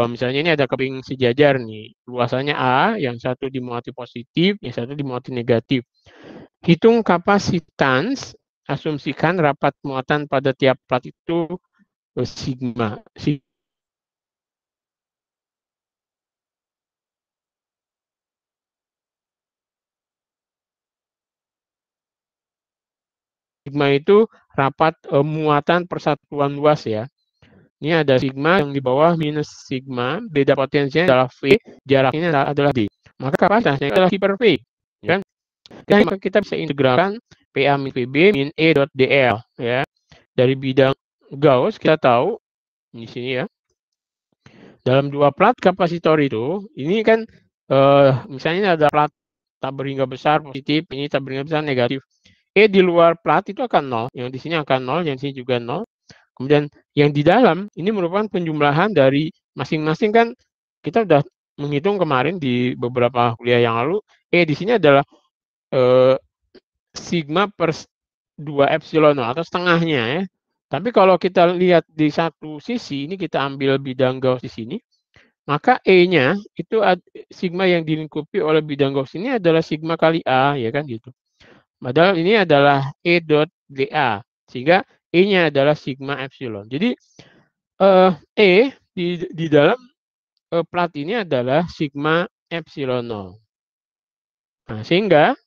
misalnya ini ada keping sejajar nih, luasannya A, yang satu dimuati positif, yang satu dimuati negatif. Hitung kapasitans, asumsikan rapat muatan pada tiap plat itu sigma. Sigma itu rapat muatan persatuan luas ya. Ini ada sigma yang di bawah minus sigma, beda potensinya adalah V, jaraknya adalah D. Maka kapasitasnya adalah Q per V. Ya. Dan kita bisa integralkan PA min PB min E dot DL. Ya. Dari bidang Gauss kita tahu, di sini ya, dalam 2 plat kapasitor itu, ini kan misalnya ada plat tabur hingga besar positif, ini tabur hingga besar negatif. E di luar plat itu akan 0, yang di sini akan 0, yang di sini juga 0. Kemudian yang di dalam ini merupakan penjumlahan dari masing-masing kan kita sudah menghitung kemarin di beberapa kuliah yang lalu, E di sini adalah sigma per 2 epsilon atau setengahnya ya. Tapi kalau kita lihat di satu sisi, ini kita ambil bidang Gauss di sini, maka E-nya itu sigma yang dilingkupi oleh bidang Gauss ini adalah sigma kali A, ya kan gitu. Padahal ini adalah E dot dA, sehingga E-nya adalah sigma epsilon. Jadi E di dalam plat ini adalah sigma epsilon 0. Nah, sehingga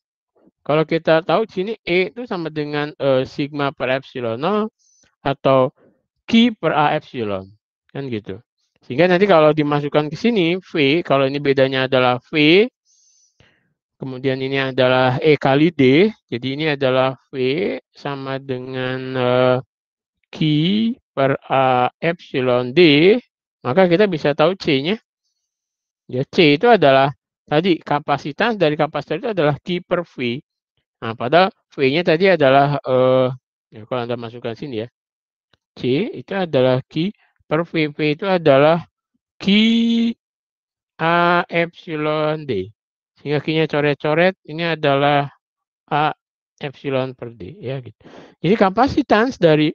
kalau kita tahu di sini E itu sama dengan sigma per epsilon 0 atau Q per A epsilon, kan gitu. Sehingga nanti kalau dimasukkan ke sini V, kalau ini bedanya adalah V, kemudian ini adalah E kali D, jadi ini adalah V sama dengan Q per A epsilon D, maka kita bisa tahu C-nya. Ya, C itu adalah tadi kapasitas dari kapasitor itu adalah Q per V. Nah, padahal V-nya tadi adalah ya kalau Anda masukkan sini ya. C itu adalah Q per V. V itu adalah Q A epsilon D. Sehingga Q-nya coret-coret, ini adalah A epsilon per D ya gitu. Jadi kapasitas dari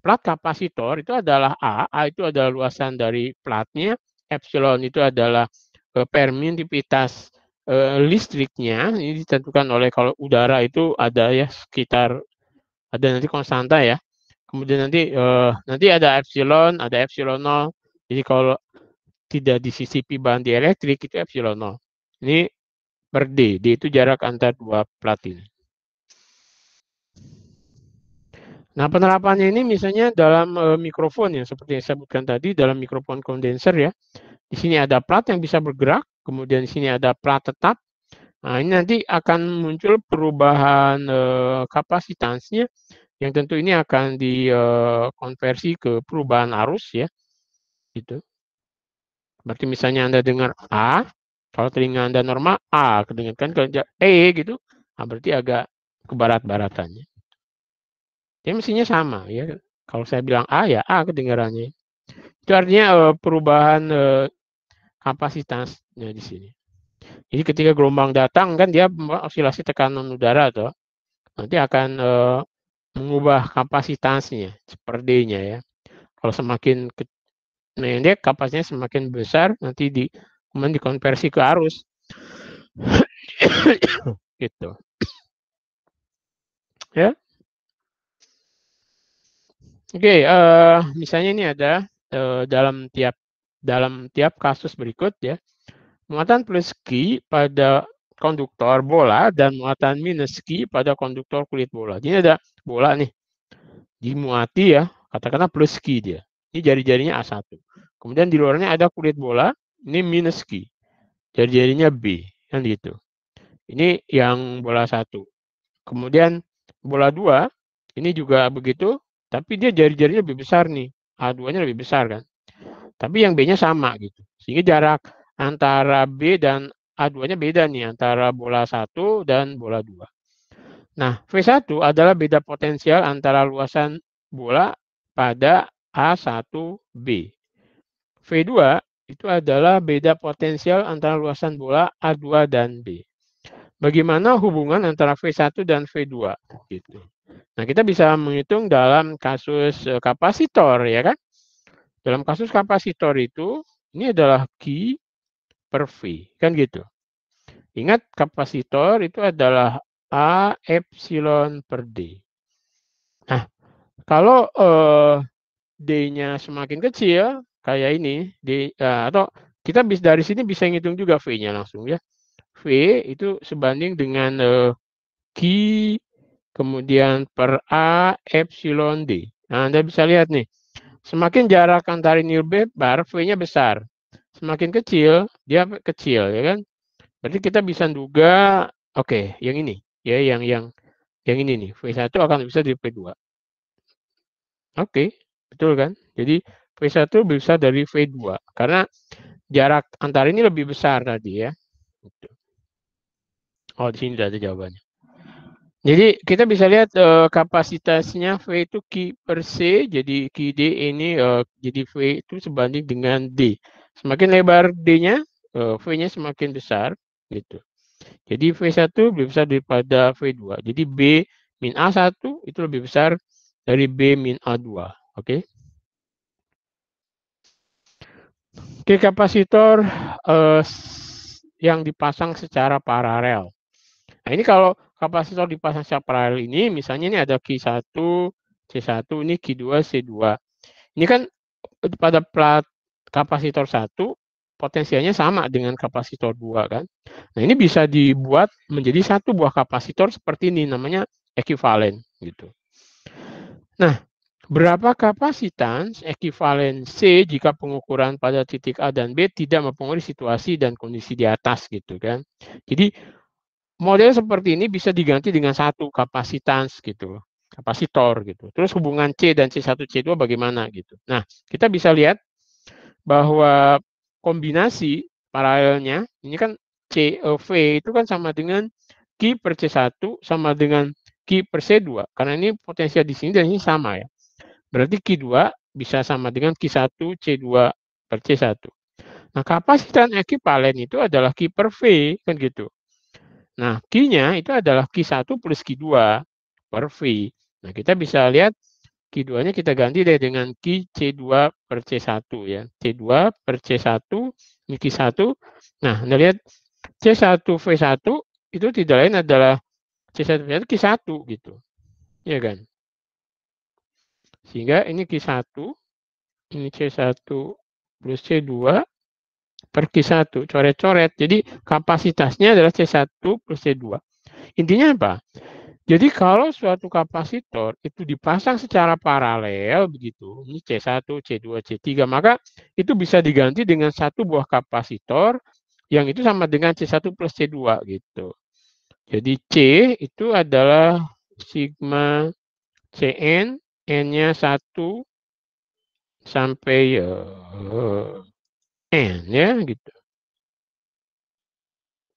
plat kapasitor itu adalah A itu adalah luasan dari platnya, epsilon itu adalah permitivitas listriknya, ini ditentukan oleh kalau udara itu ada ya sekitar ada nanti konstanta ya. Kemudian nanti ada epsilon 0. Jadi kalau tidak disisipi bahan dielektrik itu epsilon 0. Ini per D. D itu jarak antar dua plat ini. Nah, penerapannya ini misalnya dalam mikrofon yang seperti yang saya sebutkan tadi, dalam mikrofon kondenser ya. Di sini ada plat yang bisa bergerak, kemudian di sini ada plat tetap. Nah, ini nanti akan muncul perubahan kapasitasnya yang tentu ini akan dikonversi ke perubahan arus ya. Gitu. Berarti misalnya Anda dengar A, kalau telinga Anda normal A, kedengarkan kalau gitu, nah berarti agak ke barat-baratannya. Jadi mestinya sama ya. Kalau saya bilang A ya A kedengarannya. Itu artinya perubahan kapasitasnya di sini. Jadi ketika gelombang datang kan dia osilasi tekanan udara atau nanti akan mengubah kapasitasnya seperti D-nya ya. Kalau semakin pendek kapasitasnya semakin besar nanti kemudian dikonversi ke arus. Gitu. Ya. Oke, misalnya ini ada dalam tiap kasus berikut ya. Muatan plus Q pada konduktor bola dan muatan minus Q pada konduktor kulit bola. Jadi ada bola nih, dimuati ya, katakanlah plus Q dia. Ini jari-jarinya A1. Kemudian di luarnya ada kulit bola, ini minus Q. Jari-jarinya B, kan gitu. Ini yang bola 1. Kemudian bola 2, ini juga begitu, tapi dia jari-jarinya lebih besar nih. A2-nya lebih besar kan. Tapi yang B-nya sama gitu. Sehingga jarak antara B dan A2-nya beda nih antara bola 1 dan bola 2. Nah, V1 adalah beda potensial antara luasan bola pada A1B. V2 itu adalah beda potensial antara luasan bola A2 dan B. Bagaimana hubungan antara V1 dan V2 gitu. Nah, kita bisa menghitung dalam kasus kapasitor ya kan? Dalam kasus kapasitor itu ini adalah Q per V, kan gitu. Ingat kapasitor itu adalah A epsilon per D. Nah, kalau D-nya semakin kecil, kayak ini, atau kita bisa dari sini bisa ngitung juga V-nya langsung ya. V itu sebanding dengan Q kemudian per A epsilon D. Nah, Anda bisa lihat nih, semakin jarak antara nil lebar, V-nya besar. Semakin kecil, dia kecil ya kan. Berarti kita bisa duga, oke, yang ini ya, yang ini nih, V1 akan bisa di V2. Oke, betul kan? Jadi V1 bisa dari V2 karena jarak antara ini lebih besar tadi ya. Oh, di sini sudah ada jawabannya. Jadi kita bisa lihat kapasitasnya V itu Q per C, jadi QD ini jadi V itu sebanding dengan D. Semakin lebar D-nya, V-nya semakin besar gitu. Jadi V1 lebih besar daripada V2. Jadi B min A1 itu lebih besar dari B min A2. Oke. Oke, kapasitor yang dipasang secara paralel. Nah, ini kalau kapasitor dipasang secara paralel ini, misalnya ini ada Q1, C1, ini Q2, C2. Ini kan pada plat kapasitor 1, potensialnya sama dengan kapasitor 2 kan. Nah, ini bisa dibuat menjadi satu buah kapasitor seperti ini, namanya ekuivalen gitu. Nah, berapa kapasitas ekuivalen C jika pengukuran pada titik A dan B tidak mempengaruhi situasi dan kondisi di atas gitu kan. Jadi model seperti ini bisa diganti dengan satu kapasitas gitu, kapasitor gitu. Terus hubungan C dan C1, C2 bagaimana gitu. Nah, kita bisa lihat bahwa kombinasi paralelnya ini kan V itu kan sama dengan Q per C1 sama dengan Q per C2 karena ini potensial di sini dan ini sama ya. Berarti Q2 bisa sama dengan Q1 C2 per C1. Nah, kapasitas ekuivalen itu adalah Q per V kan gitu. Nah, Q-nya itu adalah Q1 plus Q2 per V. Nah, kita bisa lihat Q2-nya kita ganti deh dengan Q C2 per C1 ya. C2 per C1, ini Q1. Nah, Anda lihat C1 V1 itu tidak lain adalah C1 V1 Q1 gitu. Ya kan? Sehingga ini Q1, ini C1 plus C2, per Q1, coret-coret. Jadi kapasitasnya adalah C1 plus C2. Intinya apa? Jadi kalau suatu kapasitor itu dipasang secara paralel begitu, ini C1, C2, C3, maka itu bisa diganti dengan satu buah kapasitor yang itu sama dengan C1 plus C2 gitu. Jadi C itu adalah sigma Cn, N-nya 1 sampai N ya gitu.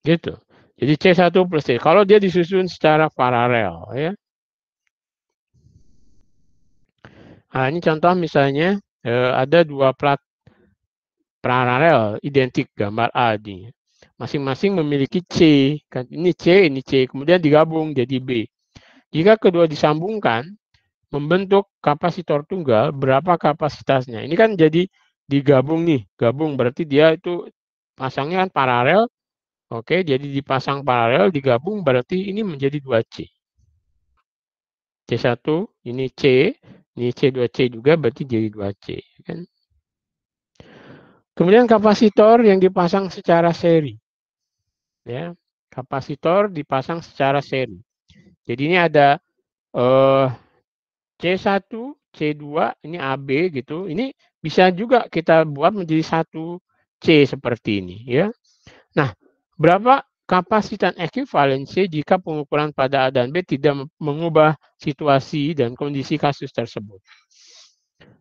Gitu. Jadi C1 plus C. Kalau dia disusun secara paralel ya. Nah, ini contoh misalnya ada dua plat paralel identik gambar A ini. Masing-masing memiliki C. Kan ini C, kemudian digabung jadi B. Jika kedua disambungkan membentuk kapasitor tunggal, berapa kapasitasnya? Ini kan jadi digabung nih, gabung berarti dia itu pasangnya kan paralel. Oke, jadi dipasang paralel, digabung berarti ini menjadi 2C. C1, ini C, ini C2C juga berarti jadi 2C. Kan? Kemudian kapasitor yang dipasang secara seri. Ya, kapasitor dipasang secara seri. Jadi ini ada C1, C2, ini AB gitu. Ini bisa juga kita buat menjadi 1C seperti ini. Ya. Nah, berapa kapasitas ekuivalen C jika pengukuran pada A dan B tidak mengubah situasi dan kondisi kasus tersebut?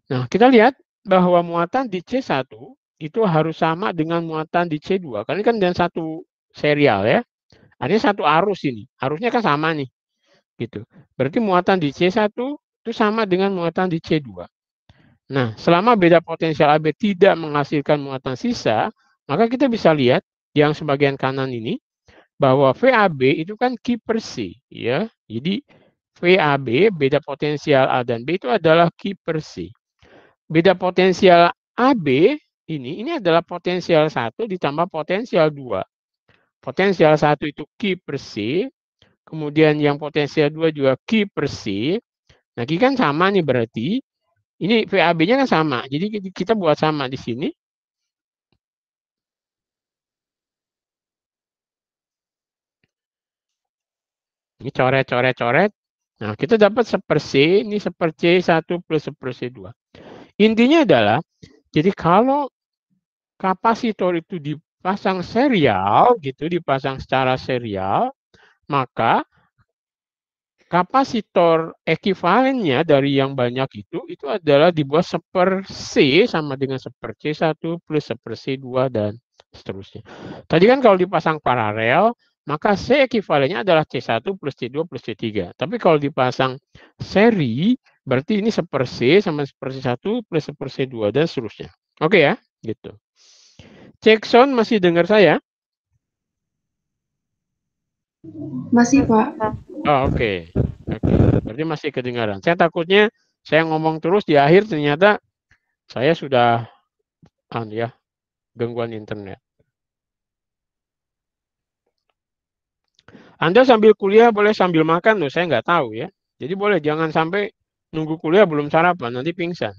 Nah, kita lihat bahwa muatan di C1 itu harus sama dengan muatan di C2. Karena ini kan dengan satu serial ya. Artinya satu arus ini. Arusnya kan sama nih. Gitu. Berarti muatan di C1 itu sama dengan muatan di C2. Nah, selama beda potensial AB tidak menghasilkan muatan sisa, maka kita bisa lihat yang sebagian kanan ini bahwa VAB itu kan Q per C, ya. Jadi VAB beda potensial A dan B itu adalah Q per C. Beda potensial AB ini adalah potensial 1 ditambah potensial 2. Potensial 1 itu Q per C, kemudian yang potensial 2 juga Q per C. Nah, Q kan sama nih berarti. Ini VAB-nya kan sama. Jadi kita buat sama di sini. Ini coret. Nah, kita dapat 1/C, ini 1/C1 plus 1/C2. Intinya adalah, jadi kalau kapasitor itu dipasang serial, gitu, dipasang secara serial, maka kapasitor ekuivalennya dari yang banyak itu adalah dibuat 1/C sama dengan 1/C1 plus 1/C2 dan seterusnya. Tadi kan kalau dipasang paralel, maka C ekuivalennya adalah C1 plus C2 plus C3. Tapi kalau dipasang seri, berarti ini 1/C sama 1/C1 plus 1/C2 dan seterusnya. Oke ya, gitu. Cek sound, masih dengar saya? Masih, Pak. Oh, oke. Berarti masih kedengaran. Saya takutnya saya ngomong terus di akhir ternyata saya sudah gangguan internet. Anda sambil kuliah boleh sambil makan loh, saya nggak tahu ya. Jadi boleh jangan sampai nunggu kuliah belum sarapan, nanti pingsan.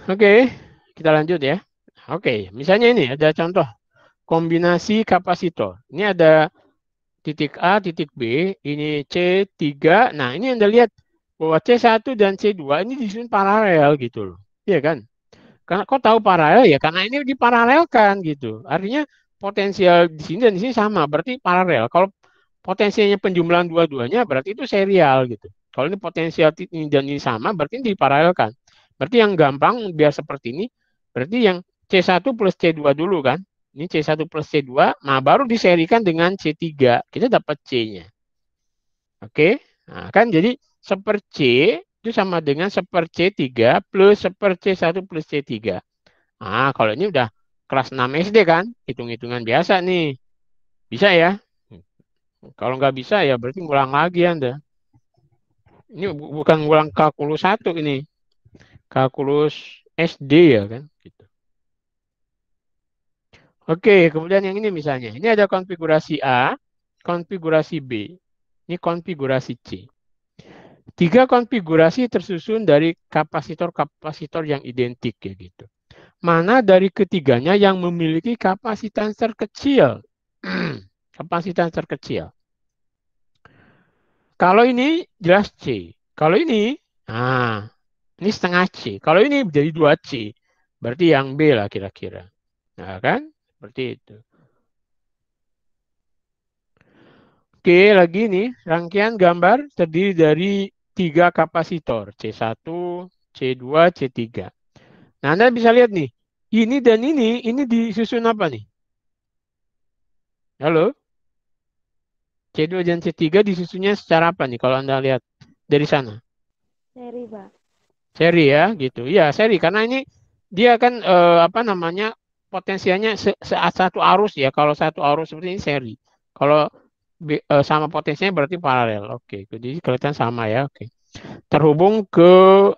Oke, kita lanjut ya. Oke, misalnya ini ada contoh kombinasi kapasitor. Ini ada titik A, titik B, ini C3. Nah, ini Anda lihat bahwa C1 dan C2 ini disusun paralel gitu loh. Iya kan? Karena kok tahu paralel ya? Karena ini diparalelkan gitu. Artinya potensial di sini dan di sini sama, berarti paralel. Kalau potensinya penjumlahan dua-duanya berarti itu serial gitu. Kalau ini potensial ini dan ini sama, berarti ini diparalelkan. Berarti yang gampang biar seperti ini, berarti yang C1 plus C2 dulu kan. Ini C1 plus C2, nah baru diserikan dengan C3. Kita dapat C-nya. Oke, nah kan jadi 1/C itu sama dengan 1/C3 plus 1/C1 plus C3. Nah, kalau ini udah kelas 6 SD kan, hitung-hitungan biasa nih. Bisa ya? Kalau nggak bisa ya berarti ngulang lagi Anda. Ini bukan ngulang kalkulus 1 ini. Kalkulus SD ya kan. Gitu. Oke, kemudian yang ini misalnya. Ini ada konfigurasi A, konfigurasi B. Ini konfigurasi C. Tiga konfigurasi tersusun dari kapasitor-kapasitor yang identik ya gitu. Mana dari ketiganya yang memiliki kapasitas terkecil? Kapasitas terkecil. Kalau ini jelas C. Kalau ini, nah, ini setengah C. Kalau ini jadi 2C. Berarti yang B lah kira-kira. Nah kan? Seperti itu. Oke, lagi nih. Rangkaian gambar terdiri dari 3 kapasitor. C1, C2, C3. Nah, Anda bisa lihat nih. Ini dan ini disusun apa nih? Halo? C2 dan C3 disusunnya secara apa nih kalau Anda lihat dari sana? Seri, Pak. Seri ya, gitu. Iya, seri karena ini dia kan apa namanya? Potensialnya satu arus ya. Kalau satu arus seperti ini seri. Kalau sama potensinya berarti paralel. Oke, jadi kelihatan sama ya. Oke. Terhubung ke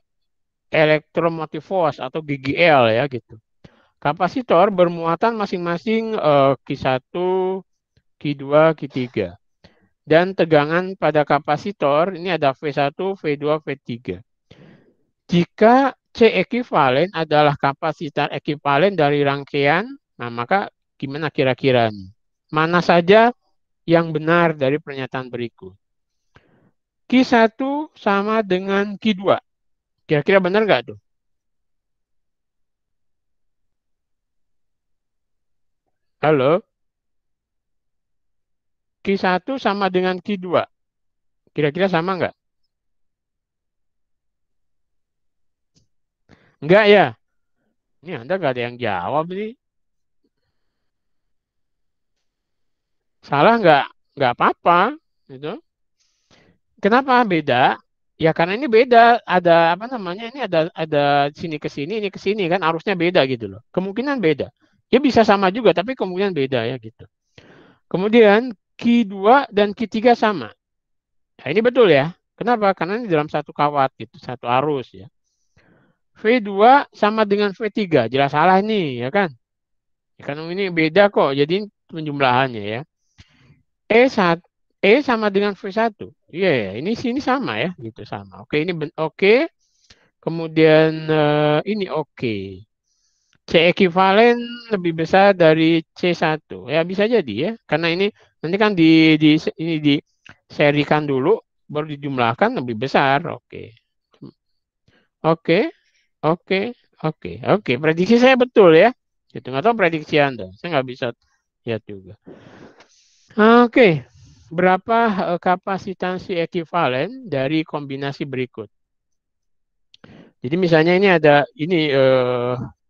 elektromotive force atau GGL ya gitu. Kapasitor bermuatan masing-masing Q1, Q2, Q3. Dan tegangan pada kapasitor ini ada V1, V2, V3. Jika C ekivalen adalah kapasitas ekivalen dari rangkaian, nah maka gimana kira-kira nih? Mana saja yang benar dari pernyataan berikut? Q1 sama dengan Q2. Kira-kira benar nggak tuh? Halo? Q1 sama dengan Q2. Kira-kira sama nggak? Enggak ya? Ini Anda nggak ada yang jawab nih. Salah nggak? Nggak apa-apa. Gitu. Kenapa beda? Ya karena ini beda, ada apa namanya? Ini ada sini ke sini, ini ke sini kan arusnya beda gitu loh. Kemungkinan beda. Ya bisa sama juga tapi kemungkinan beda ya gitu. Kemudian Q2 dan Q3 sama. Nah, ini betul ya. Kenapa? Karena ini dalam satu kawat gitu, satu arus ya. V2 sama dengan V3, jelas salah nih ya kan? Ya, karena ini beda kok, jadi penjumlahannya ya. E1 E sama dengan V1. Iya, yeah, ini sini sama ya, gitu sama. Oke, ini oke. Kemudian ini oke. C ekivalen lebih besar dari C1. Ya bisa jadi ya. Karena ini nanti kan ini diserikan dulu baru dijumlahkan lebih besar. Oke. Oke. Oke. Oke. Oke, prediksi saya betul ya. Gitu. Nggak tahu prediksi Anda. Saya nggak bisa lihat juga. Oke. Berapa kapasitansi ekivalen dari kombinasi berikut? Jadi misalnya ini ada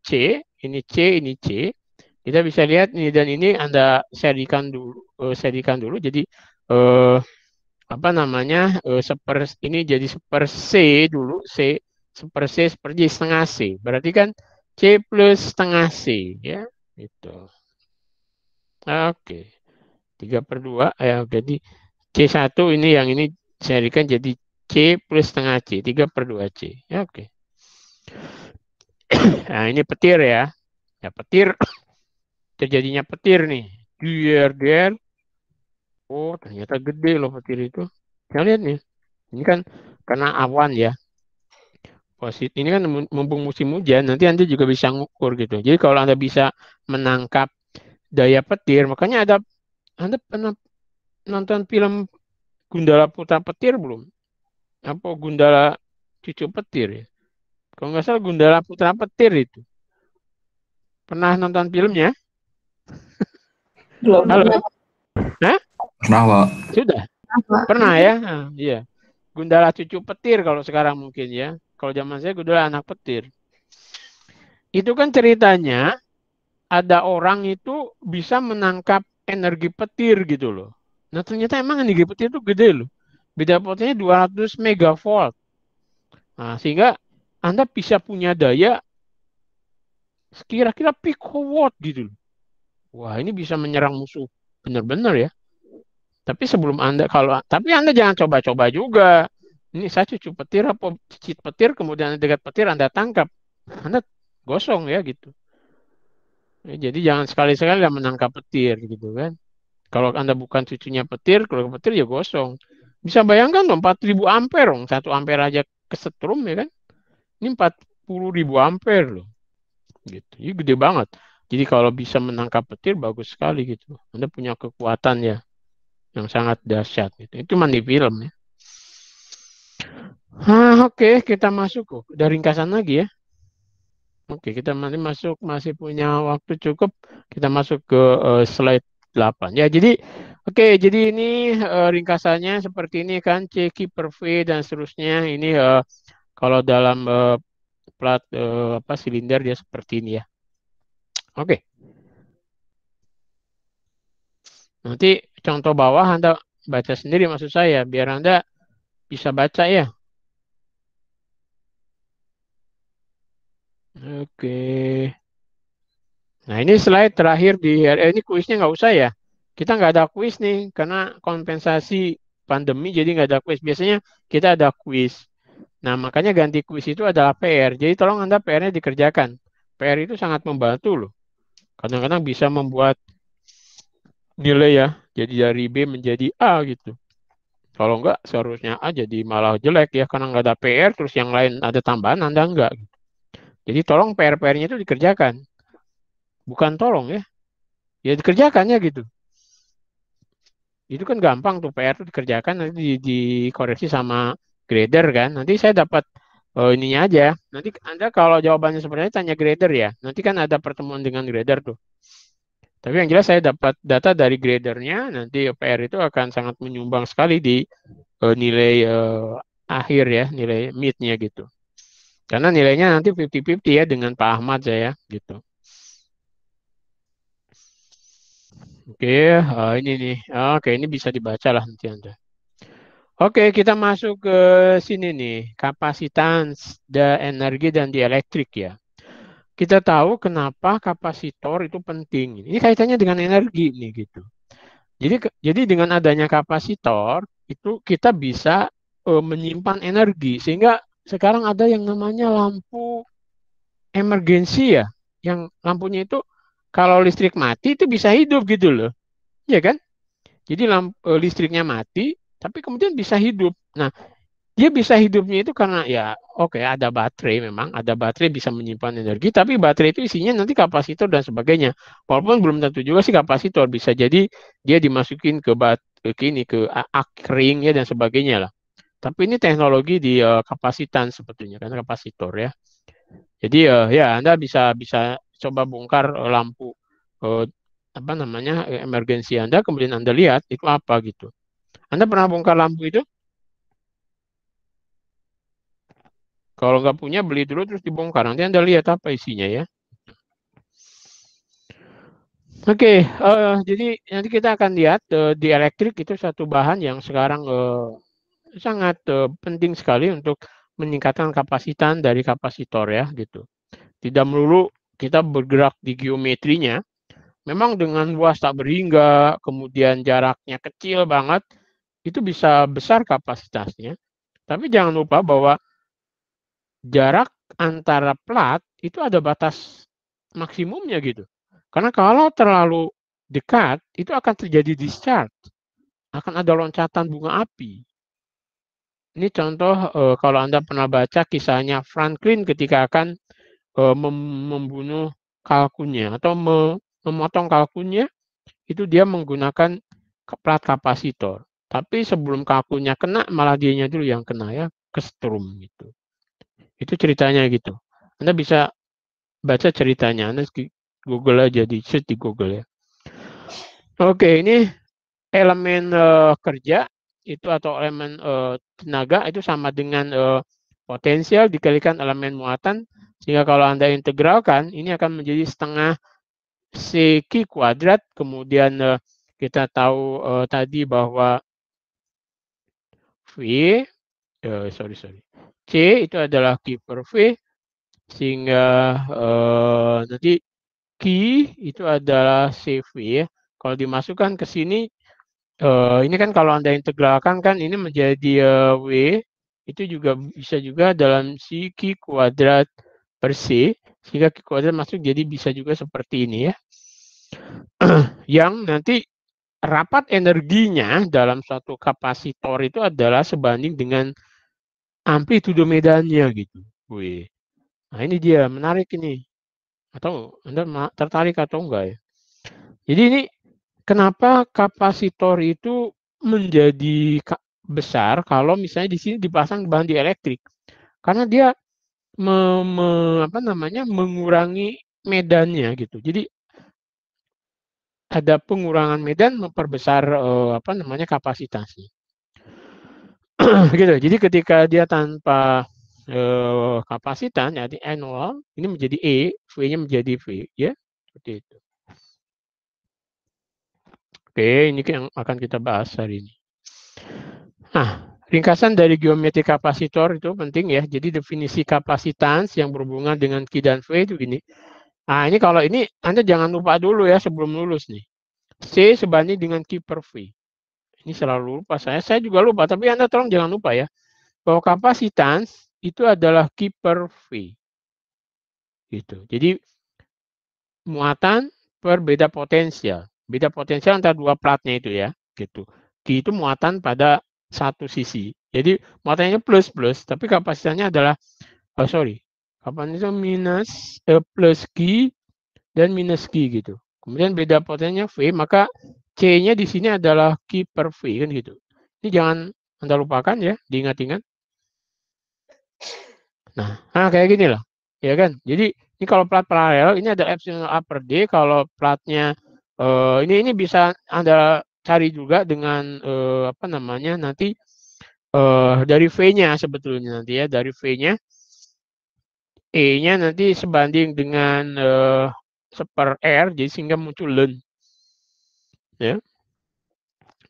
C, ini C, ini C. Kita bisa lihat ini dan ini Anda serikan dulu. Jadi apa namanya? Ini jadi seper C dulu, seper C seperti setengah C. Berarti kan C plus setengah C ya. Itu. Oke. 3/2 ya. Jadi C1 ini yang ini serikan jadi C plus setengah C, 3/2C. Ya, oke. Nah, ini petir ya. Ya, petir terjadinya petir nih. Der. Oh, ternyata gede loh petir itu. Saya lihat nih. Ini kan karena awan ya. Positif. Ini kan mumpung musim hujan, nanti Anda juga bisa ngukur gitu. Jadi kalau Anda bisa menangkap daya petir, makanya Anda pernah nonton film Gundala Putra Petir belum? Apa Gundala Cucu Petir ya? Kalau nggak salah Gundala Putra Petir itu. Pernah nonton filmnya? Belum. Halo? Hah? Pernah, Pak. Sudah? Pak. Pernah ya? Nah, iya. Gundala Cucu Petir kalau sekarang mungkin ya. Kalau zaman saya Gundala Anak Petir. Itu kan ceritanya ada orang itu bisa menangkap energi petir gitu loh. Nah ternyata emang energi petir itu gede loh. Beda voltnya 200 megavolt. Nah, sehingga Anda bisa punya daya kira-kira picowatt gitu loh. Wah ini bisa menyerang musuh benar-benar ya. Tapi tapi Anda jangan coba-coba juga. Ini saya cucu petir apa cicit petir, kemudian dekat petir Anda tangkap. Anda gosong ya gitu. Jadi jangan sekali-sekali menangkap petir gitu kan. Kalau Anda bukan cucunya petir, kalau petir ya gosong. Bisa bayangkan dong 4.000 ampere dong. 1 ampere aja kesetrum ya kan. Ini 40.000 ampere loh. Gitu. Ini gede banget. Jadi kalau bisa menangkap petir bagus sekali gitu. Anda punya kekuatan ya yang sangat dahsyat gitu. Itu cuma di film ya. Oke, kita masuk kok. Udah ringkasan lagi ya. Oke, kita nanti masih punya waktu cukup. Kita masuk ke slide 8. Ya, jadi jadi ini ringkasannya seperti ini kan, C, Q per V dan seterusnya. Ini kalau dalam plat silinder dia seperti ini ya. Oke. Nanti contoh bawah Anda baca sendiri maksud saya biar Anda bisa baca ya. Oke. Nah, ini slide terakhir ini kuisnya nggak usah ya. Kita nggak ada kuis nih karena kompensasi pandemi jadi nggak ada kuis. Biasanya kita ada kuis. Nah, makanya ganti kuis itu adalah PR. Jadi tolong Anda PR-nya dikerjakan. PR itu sangat membantu loh. Kadang-kadang bisa membuat nilai ya, jadi dari B menjadi A gitu. Kalau enggak seharusnya A jadi malah jelek ya karena nggak ada PR terus yang lain ada tambahan Anda enggak. Jadi tolong PR-PR-nya itu dikerjakan. Bukan tolong ya. Ya dikerjakan ya gitu. Itu kan gampang tuh PR itu dikerjakan nanti dikoreksi sama grader kan. Nanti saya dapat ininya aja. Nanti Anda kalau jawabannya sebenarnya tanya grader ya. Nanti kan ada pertemuan dengan grader tuh. Tapi yang jelas saya dapat data dari gradernya. Nanti PR itu akan sangat menyumbang sekali di nilai akhir ya, nilai mid-nya gitu. Karena nilainya nanti 50-50 ya dengan Pak Ahmad saya gitu. Oke, ini nih. Oke, ini bisa dibaca lah nanti Anda. Oke, kita masuk ke sini nih, kapasitas energi dan dielektrik ya. Kita tahu kenapa kapasitor itu penting. Ini kaitannya dengan energi nih gitu. Jadi dengan adanya kapasitor itu kita bisa menyimpan energi sehingga sekarang ada yang namanya lampu emergensi ya, yang lampunya itu kalau listrik mati itu bisa hidup gitu loh, ya kan? Jadi listriknya mati, tapi kemudian bisa hidup. Nah, dia bisa hidupnya itu karena ya oke, ada baterai memang, ada baterai bisa menyimpan energi, tapi baterai itu isinya nanti kapasitor dan sebagainya. Walaupun belum tentu juga sih kapasitor, bisa jadi dia dimasukin ke akring ya dan sebagainya lah. Tapi ini teknologi di kapasitan sebetulnya kan kapasitor ya. Jadi ya Anda bisa bisa coba bongkar lampu uh, apa namanya emergensi Anda, kemudian Anda lihat itu apa gitu. Anda pernah bongkar lampu itu? Kalau nggak punya, beli dulu terus dibongkar. Nanti Anda lihat apa isinya ya. Oke, jadi nanti kita akan lihat di elektrik itu satu bahan yang sekarang sangat penting sekali untuk meningkatkan kapasitas dari kapasitor ya gitu. Tidak melulu kita bergerak di geometrinya. Memang dengan luas tak berhingga, kemudian jaraknya kecil banget, itu bisa besar kapasitasnya. Tapi jangan lupa bahwa jarak antara plat itu ada batas maksimumnya gitu. Karena kalau terlalu dekat, itu akan terjadi discharge. Akan ada loncatan bunga api. Ini contoh kalau Anda pernah baca kisahnya Franklin ketika akan membunuh kalkunnya atau memotong kalkunnya, itu dia menggunakan plat kapasitor. Tapi sebelum kalkunnya kena, malah dianya dulu yang kena ya, kesetrum gitu. Itu ceritanya gitu. Anda bisa baca ceritanya, Anda Google aja, search di Google ya. Oke, ini elemen kerja itu atau elemen tenaga itu sama dengan potensial dikalikan elemen muatan, sehingga kalau Anda integralkan ini akan menjadi setengah CQ kuadrat. Kemudian kita tahu tadi bahwa V C itu adalah Q per V, sehingga nanti Q itu adalah CV ya. Kalau dimasukkan ke sini, ini kan kalau Anda integralkan kan ini menjadi W, itu juga bisa juga dalam si Q kuadrat per C, sehingga Q kuadrat masuk jadi bisa juga seperti ini ya. Yang nanti rapat energinya dalam suatu kapasitor itu adalah sebanding dengan amplitudo medannya gitu. Wih. Nah, ini dia menarik ini. Atau Anda tertarik atau enggak ya? Jadi ini kenapa kapasitor itu menjadi besar kalau misalnya di sini dipasang bahan dielektrik? Karena dia mengurangi medannya gitu. Jadi ada pengurangan medan memperbesar kapasitasnya. Gitu. Jadi ketika dia tanpa kapasitas, jadi N0 ini menjadi E, V-nya menjadi V, ya seperti itu. Oke, ini yang akan kita bahas hari ini. Nah, ringkasan dari geometri kapasitor itu penting ya. Jadi definisi kapasitas yang berhubungan dengan Q dan V itu gini. Nah, ini kalau ini Anda jangan lupa dulu ya sebelum lulus nih. C sebanding dengan Q per V. Ini selalu lupa saya juga lupa, tapi Anda tolong jangan lupa ya. Bahwa kapasitas itu adalah Q per V. Gitu. Jadi muatan per beda potensial. Beda potensial antara dua platnya itu ya. Gitu. Q itu muatan pada satu sisi. Jadi muatannya plus, tapi kapasitasnya adalah kapasitasnya minus plus Q dan minus Q gitu. Kemudian beda potensinya V, maka C-nya di sini adalah Q per V kan gitu. Ini jangan Anda lupakan ya, diingat-ingat. Nah, kayak gini lah. Ya kan? Jadi ini kalau plat paralel ini ada epsilon A per D, kalau platnya ini bisa Anda cari juga dengan nanti dari V-nya sebetulnya nanti ya, dari V-nya E-nya nanti sebanding dengan seper R, jadi sehingga muncul Ln. Ya.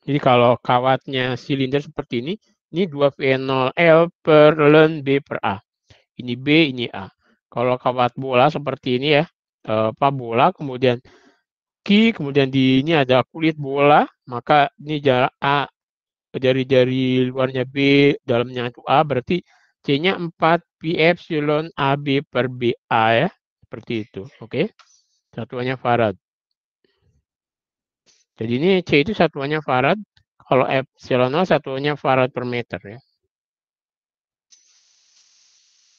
Jadi kalau kawatnya silinder seperti ini 2V0L per Ln B per A. Ini B, ini A. Kalau kawat bola seperti ini ya, bola, kemudian Q, kemudian di ini ada kulit bola, maka ini jarak A, jari-jari luarnya B, dalamnya itu A, berarti C-nya 4 pi epsilon AB per BA ya, seperti itu. Oke, satuannya farad. Jadi ini C itu satuannya farad, kalau epsilon 0 satuannya farad per meter ya.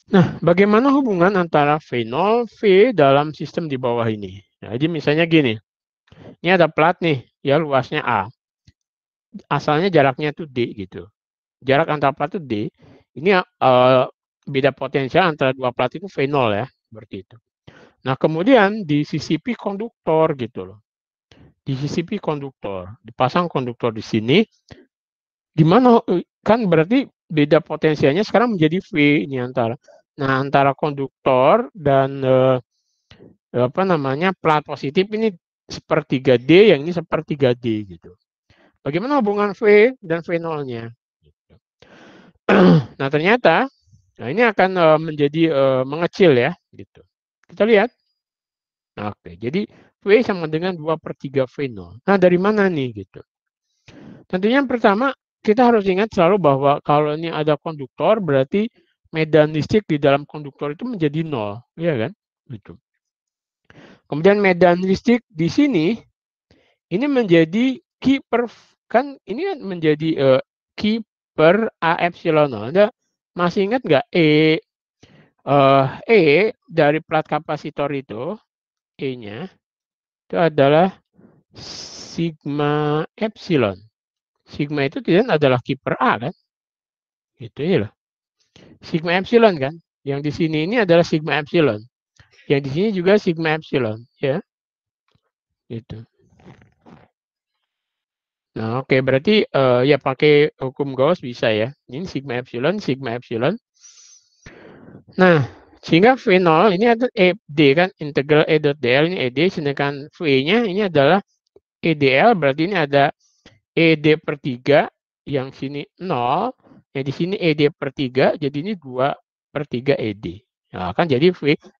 Nah, bagaimana hubungan antara V0, V dalam sistem di bawah ini? Nah, jadi misalnya gini, ini ada plat nih, ya luasnya A. Asalnya jaraknya itu D gitu. Jarak antara plat itu D, ini beda potensial antara dua plat itu V0 ya, seperti itu. Nah, kemudian di sisi P konduktor gitu loh. Di sisi P konduktor, dipasang konduktor di sini, gimana kan berarti beda potensialnya sekarang menjadi V ini antara. Nah, antara konduktor dan plat positif ini sepertiga D, yang ini sepertiga D gitu. Bagaimana hubungan V dan V0-nya? Nah, ternyata ini akan menjadi mengecil ya gitu. Kita lihat. Nah, oke, jadi V sama dengan 2/3 V0. Nah, dari mana nih gitu? Tentunya yang pertama kita harus ingat selalu bahwa kalau ini ada konduktor berarti medan listrik di dalam konduktor itu menjadi 0, ya kan? Gitu. Kemudian medan listrik di sini ini menjadi Q per kan ini menjadi Q per A epsilon 0. Anda masih ingat nggak E dari plat kapasitor itu E-nya itu adalah sigma epsilon. Sigma itu tidak adalah Q per A kan? Itu ya loh. Sigma epsilon kan? Yang di sini ini adalah sigma epsilon. Yang di sini juga sigma epsilon, ya. Gitu. Nah, oke, berarti ya pakai hukum Gauss bisa ya. Ini sigma epsilon, sigma epsilon. Nah, sehingga V0 ini ada ED kan, integral E dot dl ini ED, sedangkan V-nya ini adalah EDL, berarti ini ada ED per 3, yang sini 0, yang di sini ED per 3, jadi ini 2/3 ED. Nah, kan jadi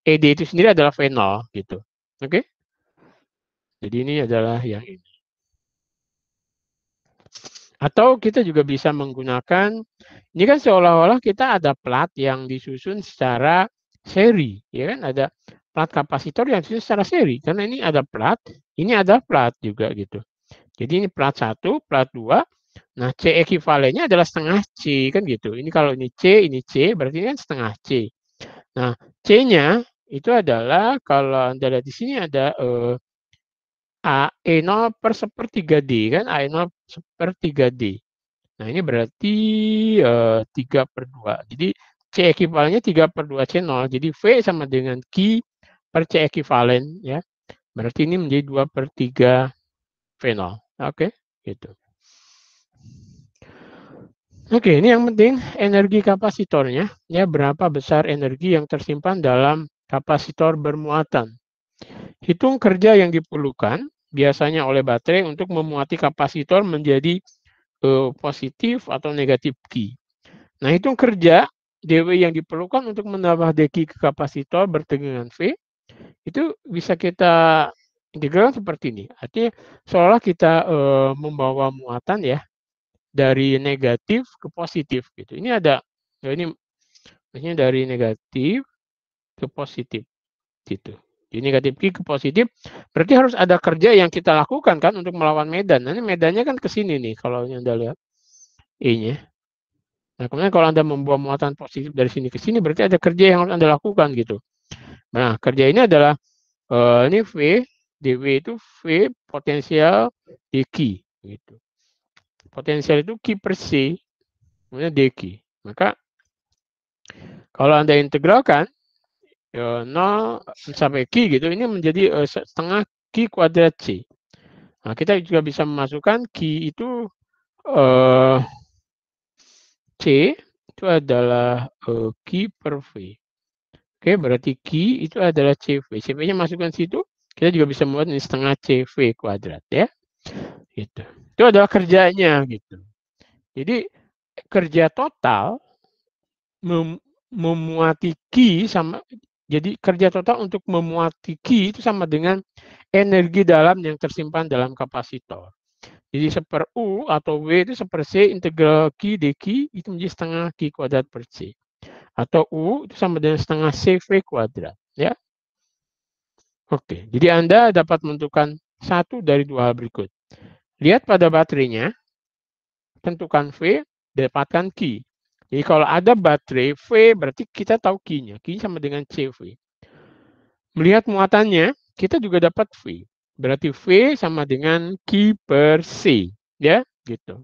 ED itu sendiri adalah V0 gitu. Oke? Jadi ini adalah yang ini. Atau kita juga bisa menggunakan, ini kan seolah-olah kita ada plat yang disusun secara seri, ya kan? Ada plat kapasitor yang disusun secara seri, karena ini ada plat, ini ada plat juga gitu. Jadi ini plat 1, plat 2. Nah, C ekivalennya adalah setengah C, kan gitu. Ini kalau ini C, berarti ini kan setengah C. Nah, C-nya itu adalah, kalau Anda lihat di sini ada E0 per sepertiga D, kan? E0 sepertiga D. Nah, ini berarti 3/2. Jadi, C ekivalennya 3/2 C0. Jadi, V sama dengan Q per C ekivalen, ya. Berarti ini menjadi 2/3 V0. Oke, gitu. Oke, ini yang penting energi kapasitornya, ya, berapa besar energi yang tersimpan dalam kapasitor bermuatan. Hitung kerja yang diperlukan biasanya oleh baterai untuk memuati kapasitor menjadi positif atau negatif Q. Nah, hitung kerja dW yang diperlukan untuk menambah dq ke kapasitor bertegangan V, itu bisa kita integralkan seperti ini. Artinya seolah kita membawa muatan, ya, dari negatif ke positif gitu. Ini ada, ya, ini maksudnya dari negatif ke positif gitu. Jadi negatif Q ke positif, berarti harus ada kerja yang kita lakukan kan untuk melawan medan. Nah, ini medannya kan ke sini nih kalau Anda lihat E-nya. Nah, kemudian kalau Anda membawa muatan positif dari sini ke sini, berarti ada kerja yang harus Anda lakukan gitu. Nah, kerja ini adalah ini V, dW itu V potensial dq gitu. Potensial itu Q per C, kemudian dq. Maka kalau Anda integralkan 0 sampai Q gitu, ini menjadi setengah Q kuadrat C. Nah, kita juga bisa memasukkan Q itu C itu adalah Q per V. Oke, berarti Q itu adalah CV. CV-nya masukkan situ, kita juga bisa membuat ini setengah CV kuadrat, ya. Gitu. Itu adalah kerjanya gitu. Jadi kerja total memuati Q sama, jadi kerja total untuk memuati Q itu sama dengan energi dalam yang tersimpan dalam kapasitor. Jadi 1/U atau W itu 1/C integral Q dq itu menjadi setengah Q kuadrat per C. Atau U itu sama dengan setengah CV kuadrat, ya. Oke, jadi Anda dapat menentukan satu dari dua hal berikut. Lihat pada baterainya, tentukan V, dapatkan Q. Jadi kalau ada baterai V, berarti kita tahu Q-nya. Q sama dengan CV. Melihat muatannya, kita juga dapat V. Berarti V sama dengan Q per C. Ya, gitu.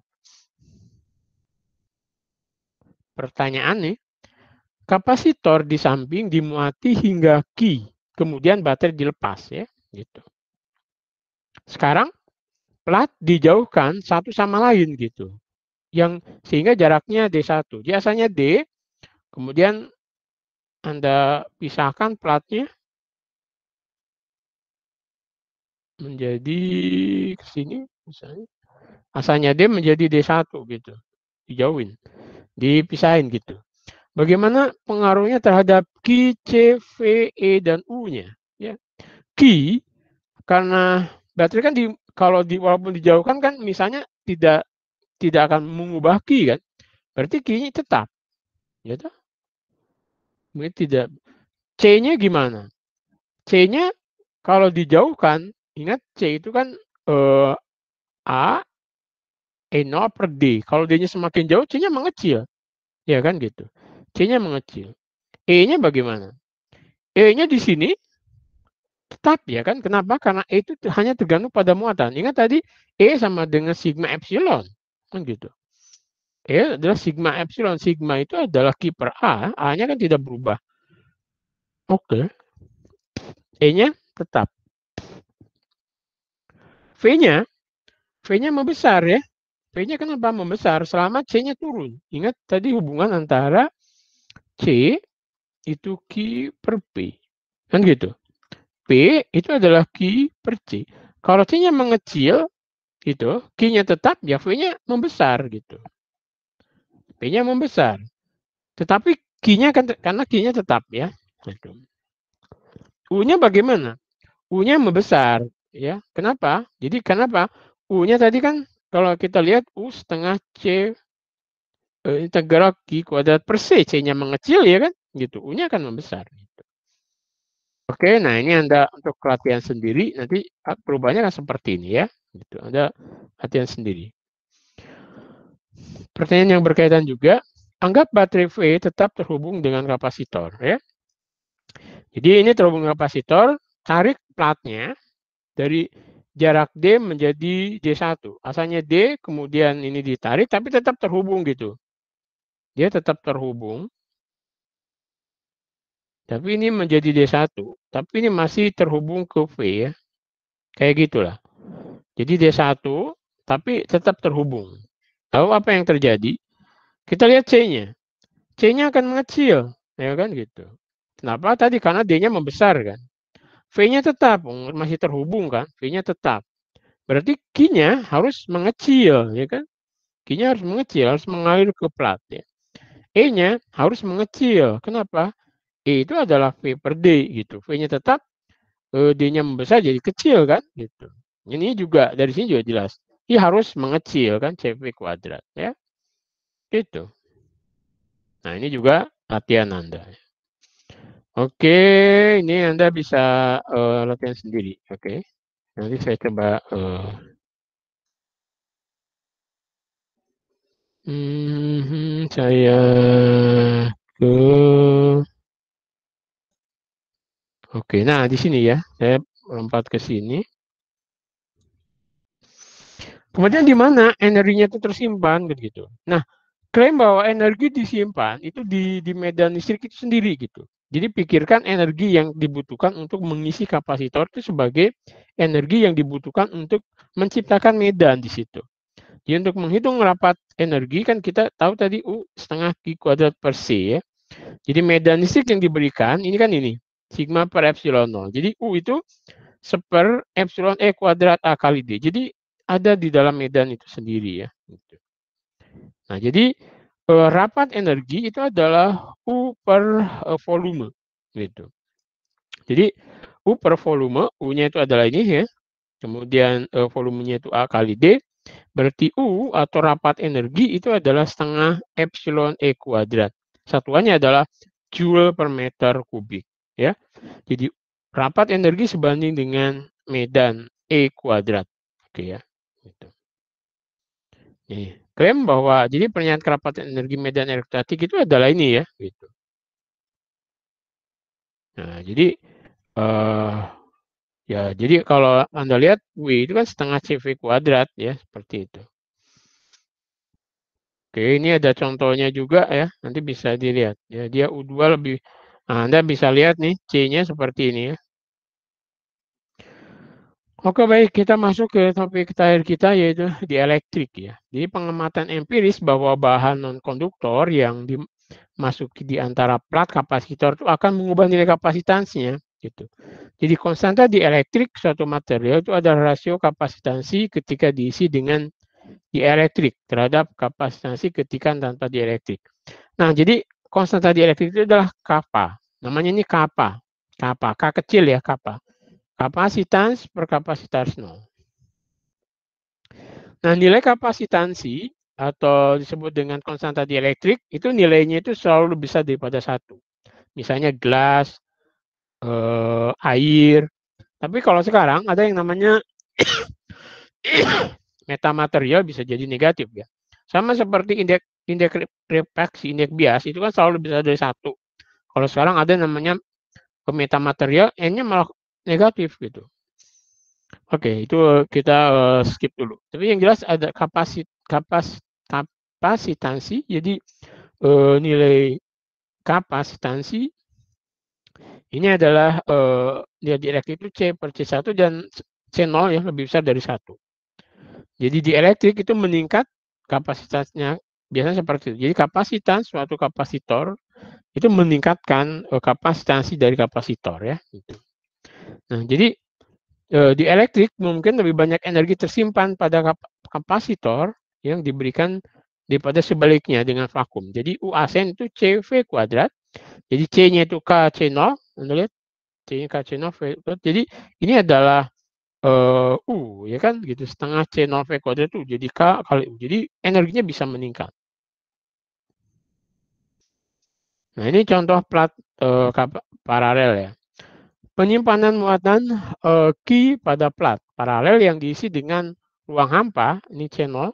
Pertanyaan nih, kapasitor di samping dimuati hingga Q, kemudian baterai dilepas, ya, gitu. Sekarang plat dijauhkan satu sama lain gitu, yang sehingga jaraknya D1. Biasanya D, kemudian Anda pisahkan platnya menjadi ke sini misalnya. Asalnya D menjadi D1 gitu. Dijauhin, dipisahin gitu. Bagaimana pengaruhnya terhadap Q, C, V, E, dan U-nya? Ya. Q, karena baterai kan walaupun dijauhkan kan misalnya tidak akan mengubah Q kan. Berarti Q-nya tetap. Ya toh? Tidak. C-nya gimana? C-nya kalau dijauhkan, ingat C itu kan A E0 per D. Kalau D-nya semakin jauh, C-nya mengecil. Ya kan gitu. C-nya mengecil. E-nya bagaimana? E-nya di sini tetap, ya kan. Kenapa? Karena E itu hanya tergantung pada muatan. Ingat tadi E sama dengan sigma epsilon. Kan gitu. E adalah sigma epsilon. Sigma itu adalah Q per A. A-nya kan tidak berubah. Oke. E-nya tetap. V-nya membesar, ya. V-nya kenapa membesar? Selama C-nya turun. Ingat tadi hubungan antara C itu Q per P. Kan gitu. P itu adalah Q per C. Kalau C-nya mengecil, gitu, Q-nya tetap, ya V-nya membesar, gitu. P-nya membesar. Tetapi Q-nya kan, karena Q-nya tetap, ya. Gitu. U-nya bagaimana? U-nya membesar, ya. Kenapa? Jadi kenapa? U-nya tadi kan kalau kita lihat U setengah C integral Q kuadrat per C. C-nya mengecil, ya kan? Gitu. U-nya akan membesar. Gitu. Oke, nah ini Anda untuk latihan sendiri, nanti perubahannya kan seperti ini, ya. Gitu. Anda latihan sendiri. Pertanyaan yang berkaitan juga, anggap baterai V tetap terhubung dengan kapasitor, ya. Jadi ini terhubung dengan kapasitor, tarik platnya dari jarak D menjadi D1. Asalnya D, kemudian ini ditarik, tapi tetap terhubung gitu. Dia tetap terhubung, tapi ini menjadi D1. Tapi ini masih terhubung ke V ya. Kayak gitulah. Jadi D1, tapi tetap terhubung. Lalu apa yang terjadi? Kita lihat C-nya. C-nya akan mengecil, ya kan gitu. Kenapa? Tadi karena D-nya membesar kan. V-nya tetap, masih terhubung kan. V-nya tetap. Berarti Q-nya harus mengecil, ya kan? Q-nya harus mengecil, harus mengalir ke plat. Ya. E-nya harus mengecil. Kenapa? E itu adalah V per D gitu. V-nya tetap, D-nya membesar jadi kecil kan gitu. Ini juga dari sini juga jelas. I harus mengecil kan CV kuadrat ya. Gitu. Nah, ini juga latihan Anda. Oke, ini Anda bisa latihan sendiri. Oke. Nanti saya coba saya ke Oke, nah di sini ya, saya lompat ke sini. Kemudian di mana energinya itu tersimpan gitu. Nah, klaim bahwa energi disimpan itu di medan listrik itu sendiri gitu. Jadi pikirkan energi yang dibutuhkan untuk mengisi kapasitor itu sebagai energi yang dibutuhkan untuk menciptakan medan di situ. Jadi untuk menghitung rapat energi kan kita tahu tadi U setengah Q kuadrat per C ya. Jadi medan listrik yang diberikan ini kan ini sigma per epsilon 0. Jadi U itu seper epsilon E kuadrat A kali D. Jadi ada di dalam medan itu sendiri ya. Nah, jadi rapat energi itu adalah U per volume gitu. Jadi U per volume, U-nya itu adalah ini ya. Kemudian volumenya itu A kali D. Berarti U atau rapat energi itu adalah setengah epsilon E kuadrat. Satuannya adalah joule per meter kubik ya. Jadi rapat energi sebanding dengan medan E kuadrat. Oke ya. Gitu. Nih, klaim bahwa jadi pernyataan kerapatan energi medan elektrostatik itu adalah ini ya, gitu. Nah, jadi ya jadi kalau Anda lihat W itu kan setengah CV kuadrat ya, seperti itu. Oke, ini ada contohnya juga ya, nanti bisa dilihat. Ya, dia U2 lebih, nah, Anda bisa lihat nih C-nya seperti ini ya. Oke, baik, kita masuk ke topik terakhir kita yaitu di elektrik ya. Jadi pengamatan empiris bahwa bahan non-konduktor yang dimasuki di antara plat kapasitor itu akan mengubah nilai kapasitansinya gitu. Jadi konstanta di elektrik suatu material itu ada rasio kapasitansi ketika diisi dengan dielektrik terhadap kapasitansi ketika tanpa dielektrik. Nah, jadi konstanta di elektrik itu adalah kappa. Namanya ini kappa. Kappa, K kecil ya, kappa. Kapasitans per kapasitas 0. Nah, nilai kapasitansi atau disebut dengan konstanta dielektrik itu nilainya itu selalu lebih besar daripada 1. Misalnya gelas, air. Tapi kalau sekarang ada yang namanya metamaterial bisa jadi negatif ya. Sama seperti indeks refraksi, indeks bias itu kan selalu lebih besar dari 1. Kalau sekarang ada namanya metamaterial, N-nya malah negatif gitu. Oke, itu kita skip dulu. Tapi yang jelas ada kapasitansi, jadi nilai kapasitansi ini adalah nilai dielektrik itu C per C1 dan C0 ya lebih besar dari 1. Jadi di elektrik itu meningkat kapasitasnya biasanya seperti itu. Jadi kapasitas suatu kapasitor itu meningkatkan kapasitansi dari kapasitor ya. Gitu. Nah, jadi di elektrik mungkin lebih banyak energi tersimpan pada kapasitor yang diberikan daripada sebaliknya dengan vakum. Jadi U asen itu CV kuadrat. Jadi C-nya itu KC0. Anda lihat C-nya KC0. Jadi ini adalah U ya kan gitu setengah C0 V kuadrat itu jadi K kali U. Jadi energinya bisa meningkat. Nah, ini contoh plat paralel ya. Penyimpanan muatan Q pada plat paralel yang diisi dengan ruang hampa, ini C0.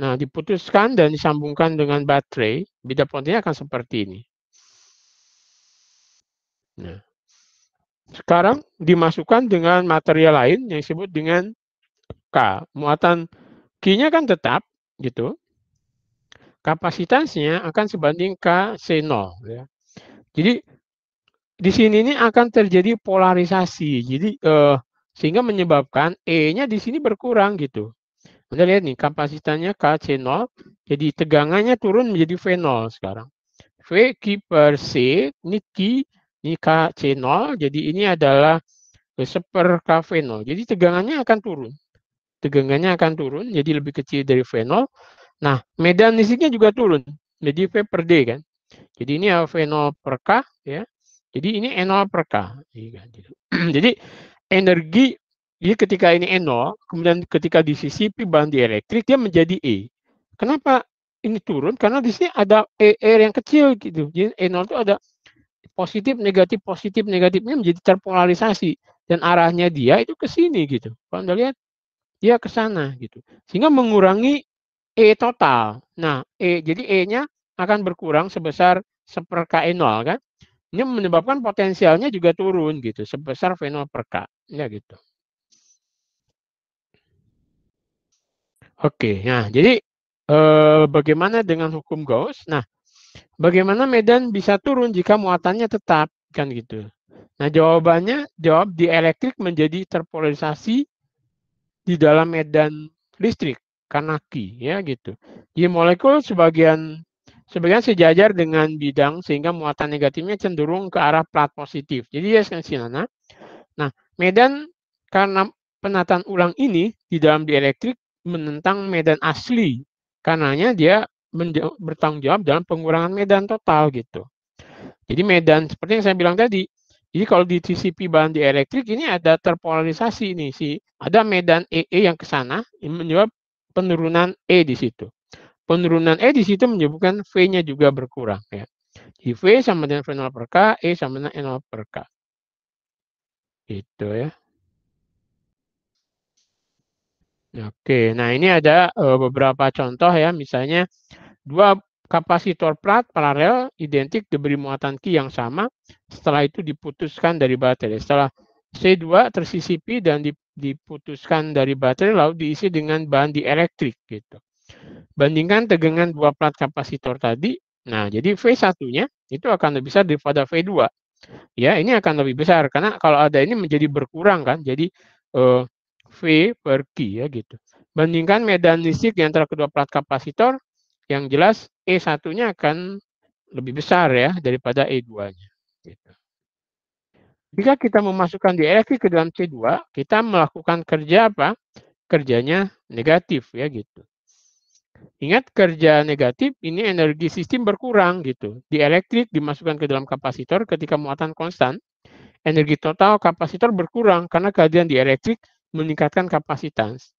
Nah, diputuskan dan disambungkan dengan baterai, beda potensinya akan seperti ini. Nah, sekarang dimasukkan dengan material lain yang disebut dengan K. Muatan Q-nya kan tetap, gitu. Kapasitasnya akan sebanding KC0. Ya. Jadi, di sini ini akan terjadi polarisasi. Jadi, sehingga menyebabkan E-nya di sini berkurang, gitu. Anda lihat nih, kapasitasnya KC0, jadi tegangannya turun menjadi V0 sekarang. V Q per C, ini Q, ini KC0, jadi ini adalah seper KV0. Jadi tegangannya akan turun. Tegangannya akan turun, jadi lebih kecil dari V0. Nah, medan listriknya juga turun, jadi V per D kan. Jadi ini V0 per K, ya. Jadi ini E0 per K. Jadi energi, jadi ketika ini E0, kemudian ketika disisipi bahan dielektrik, dia menjadi E. Kenapa ini turun? Karena di sini ada E yang kecil gitu. Jadi E0 itu ada positif, negatifnya menjadi terpolarisasi. Dan arahnya dia itu ke sini gitu. Kalau Anda lihat, dia ke sana gitu. Sehingga mengurangi E total. Nah, jadi E-nya akan berkurang sebesar seper KE0 kan. Ini menyebabkan potensialnya juga turun gitu, sebesar V0 per K. Ya gitu. Oke, nah jadi bagaimana dengan hukum Gauss? Nah, bagaimana medan bisa turun jika muatannya tetap kan gitu. Nah, jawabannya jawab dielektrik menjadi terpolarisasi di dalam medan listrik karena Q ya gitu. Jadi molekul sebagian sejajar dengan bidang sehingga muatan negatifnya cenderung ke arah plat positif. Jadi ya sana. Nah, medan karena penataan ulang ini di dalam dielektrik menentang medan asli. Karenanya dia bertanggung jawab dalam pengurangan medan total gitu. Jadi medan seperti yang saya bilang tadi. Jadi kalau di CCP bahan dielektrik ini ada terpolarisasi nih ada medan EE yang ke sana yang menyebab penurunan E di situ. Penurunan E di situ menyebabkan V-nya juga berkurang ya. Jadi V sama dengan V0 per K, E sama dengan E0 per K. Gitu ya. Oke, nah ini ada beberapa contoh ya, misalnya dua kapasitor plat paralel identik diberi muatan Q yang sama, setelah itu diputuskan dari baterai. Setelah C2 tersisipi dan diputuskan dari baterai lalu diisi dengan bahan dielektrik gitu. Bandingkan tegangan dua plat kapasitor tadi, nah jadi V1-nya itu akan lebih besar daripada V2. Ya, ini akan lebih besar karena kalau ada ini menjadi berkurang kan. Jadi V per Q ya gitu. Bandingkan medan listrik di antara kedua plat kapasitor, yang jelas E1-nya akan lebih besar ya daripada E2-nya. Gitu. Jika kita memasukkan dielektrik ke dalam C2, kita melakukan kerja apa? Kerjanya negatif ya gitu. Ingat kerja negatif ini energi sistem berkurang gitu. Dielektrik dimasukkan ke dalam kapasitor ketika muatan konstan. Energi total kapasitor berkurang karena kehadiran dielektrik meningkatkan kapasitas.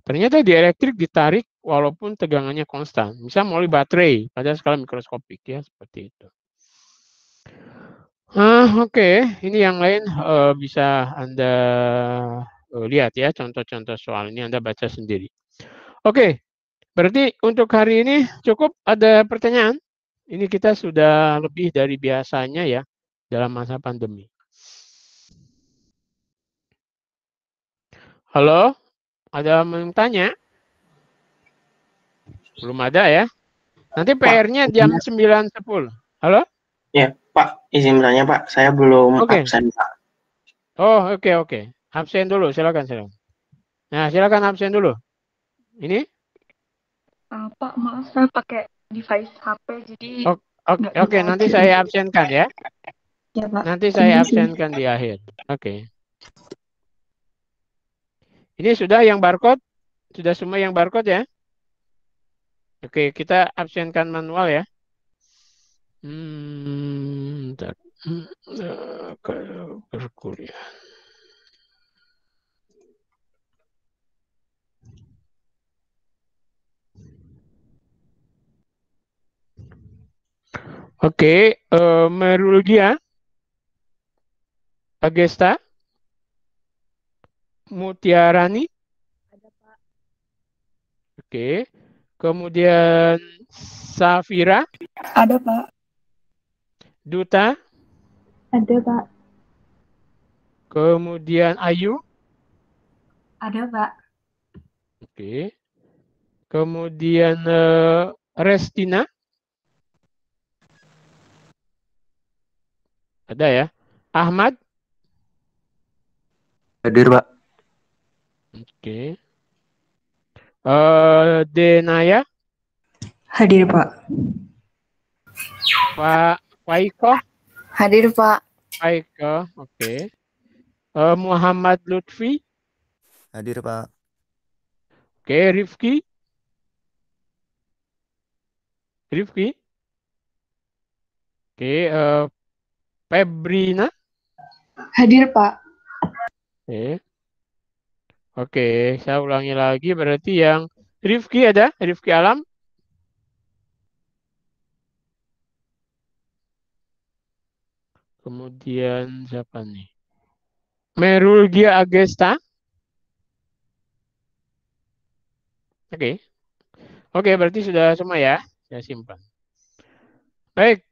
Ternyata dielektrik ditarik walaupun tegangannya konstan. Misal melalui baterai pada skala mikroskopik ya seperti itu. Oke. Ini yang lain bisa Anda lihat ya contoh-contoh soal ini Anda baca sendiri. Oke, berarti untuk hari ini cukup. Ada pertanyaan? Ini kita sudah lebih dari biasanya ya dalam masa pandemi. Halo, ada yang tanya? Belum ada ya? Nanti PR-nya jam 9.10. Halo? Ya, Pak, izin bertanya, Pak. Saya belum absen, Pak. Oh, oke. Absen dulu, silakan. Nah, silakan absen dulu. Ini? Pak, maaf saya pakai device HP, jadi Oke, nanti saya absenkan ya. Ya, Pak. Nanti saya absenkan di akhir. Oke. Ini sudah yang barcode? Sudah semua yang barcode ya? Oke, kita absenkan manual ya. Berkuliah. Oke, Merulgia, Agesta, Mutiarani, Ada, Pak. Oke. Kemudian Safira. Ada, Pak. Duta. Ada, Pak. Kemudian Ayu. Ada, Pak. Oke. Kemudian Restina. Ada ya. Ahmad. Hadir, Pak. Oke. Denaya. Hadir, Pak. Pak Faiko. Hadir, Pak. Faiko. Oke. Muhammad Lutfi. Hadir, Pak. Oke, Rifki. Rifki. Oke, Febrina. Hadir, Pak. Oke. Oke, saya ulangi lagi. Berarti yang Rifki ada? Rifki Alam? Kemudian siapa nih? Merulgia Agesta. Oke. Oke, berarti sudah semua ya. Saya simpan. Baik.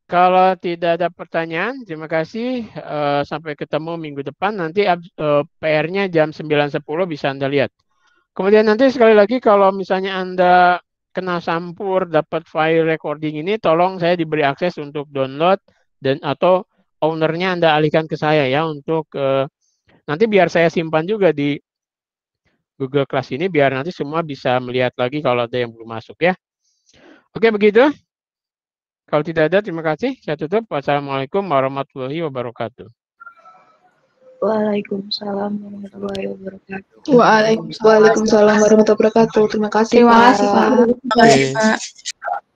Kalau tidak ada pertanyaan, terima kasih. Sampai ketemu minggu depan. Nanti PR-nya jam 9.10 bisa Anda lihat. Kemudian nanti sekali lagi kalau misalnya Anda kena sampur dapat file recording ini, tolong saya diberi akses untuk download dan atau ownernya Anda alihkan ke saya ya untuk nanti biar saya simpan juga di Google Class ini biar nanti semua bisa melihat lagi kalau ada yang belum masuk ya. Oke, begitu. Kalau tidak ada, terima kasih. Saya tutup. Wassalamualaikum warahmatullahi wabarakatuh. Waalaikumsalam warahmatullahi wabarakatuh. Waalaikumsalam warahmatullahi wabarakatuh. Terima kasih, Terima Pak. kasih, Pak. Oke.